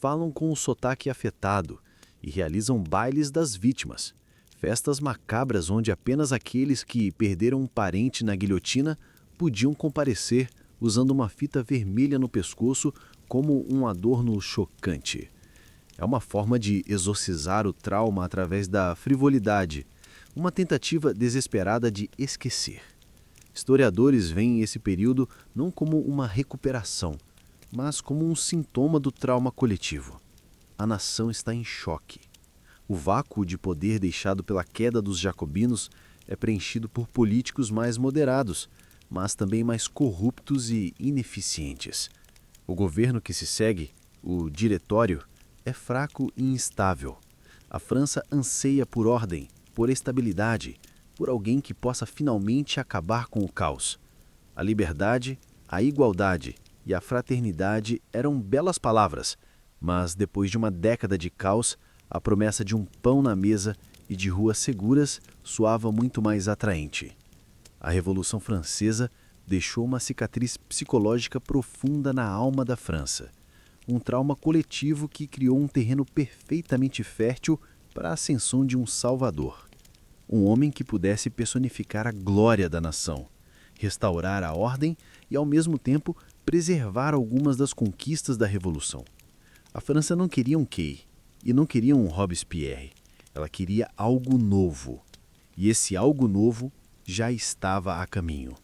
falam com o sotaque afetado e realizam bailes das vítimas, festas macabras onde apenas aqueles que perderam um parente na guilhotina podiam comparecer usando uma fita vermelha no pescoço como um adorno chocante. É uma forma de exorcizar o trauma através da frivolidade, uma tentativa desesperada de esquecer. Historiadores veem esse período não como uma recuperação, mas como um sintoma do trauma coletivo. A nação está em choque. O vácuo de poder deixado pela queda dos jacobinos é preenchido por políticos mais moderados, mas também mais corruptos e ineficientes. O governo que se segue, o diretório, é fraco e instável. A França anseia por ordem, por estabilidade, por alguém que possa finalmente acabar com o caos. A liberdade, a igualdade e a fraternidade eram belas palavras, mas depois de uma década de caos, a promessa de um pão na mesa e de ruas seguras soava muito mais atraente. A Revolução Francesa deixou uma cicatriz psicológica profunda na alma da França. Um trauma coletivo que criou um terreno perfeitamente fértil para a ascensão de um salvador. Um homem que pudesse personificar a glória da nação, restaurar a ordem e, ao mesmo tempo, preservar algumas das conquistas da Revolução. A França não queria um Key e não queria um Robespierre. Ela queria algo novo. E esse algo novo já estava a caminho.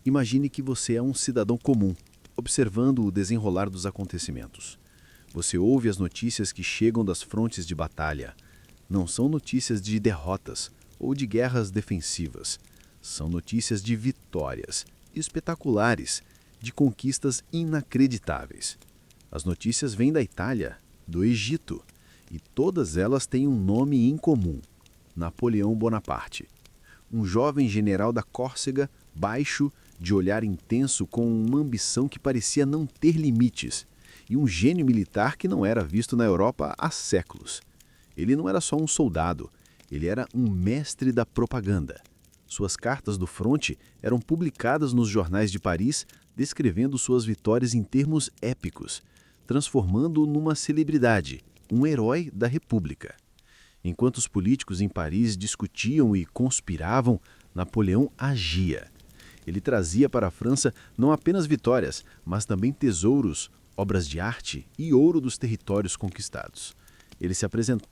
Imagine que você é um cidadão comum, observando o desenrolar dos acontecimentos. Você ouve as notícias que chegam das frontes de batalha. Não são notícias de derrotas ou de guerras defensivas. São notícias de vitórias espetaculares, de conquistas inacreditáveis. As notícias vêm da Itália, do Egito, e todas elas têm um nome em comum: Napoleão Bonaparte. Um jovem general da Córcega, baixo, de olhar intenso, com uma ambição que parecia não ter limites, e um gênio militar que não era visto na Europa há séculos. Ele não era só um soldado, ele era um mestre da propaganda. Suas cartas do fronte eram publicadas nos jornais de Paris, descrevendo suas vitórias em termos épicos, transformando-o numa celebridade, um herói da República. Enquanto os políticos em Paris discutiam e conspiravam, Napoleão agia. Ele trazia para a França não apenas vitórias, mas também tesouros, obras de arte e ouro dos territórios conquistados. Ele se apresentou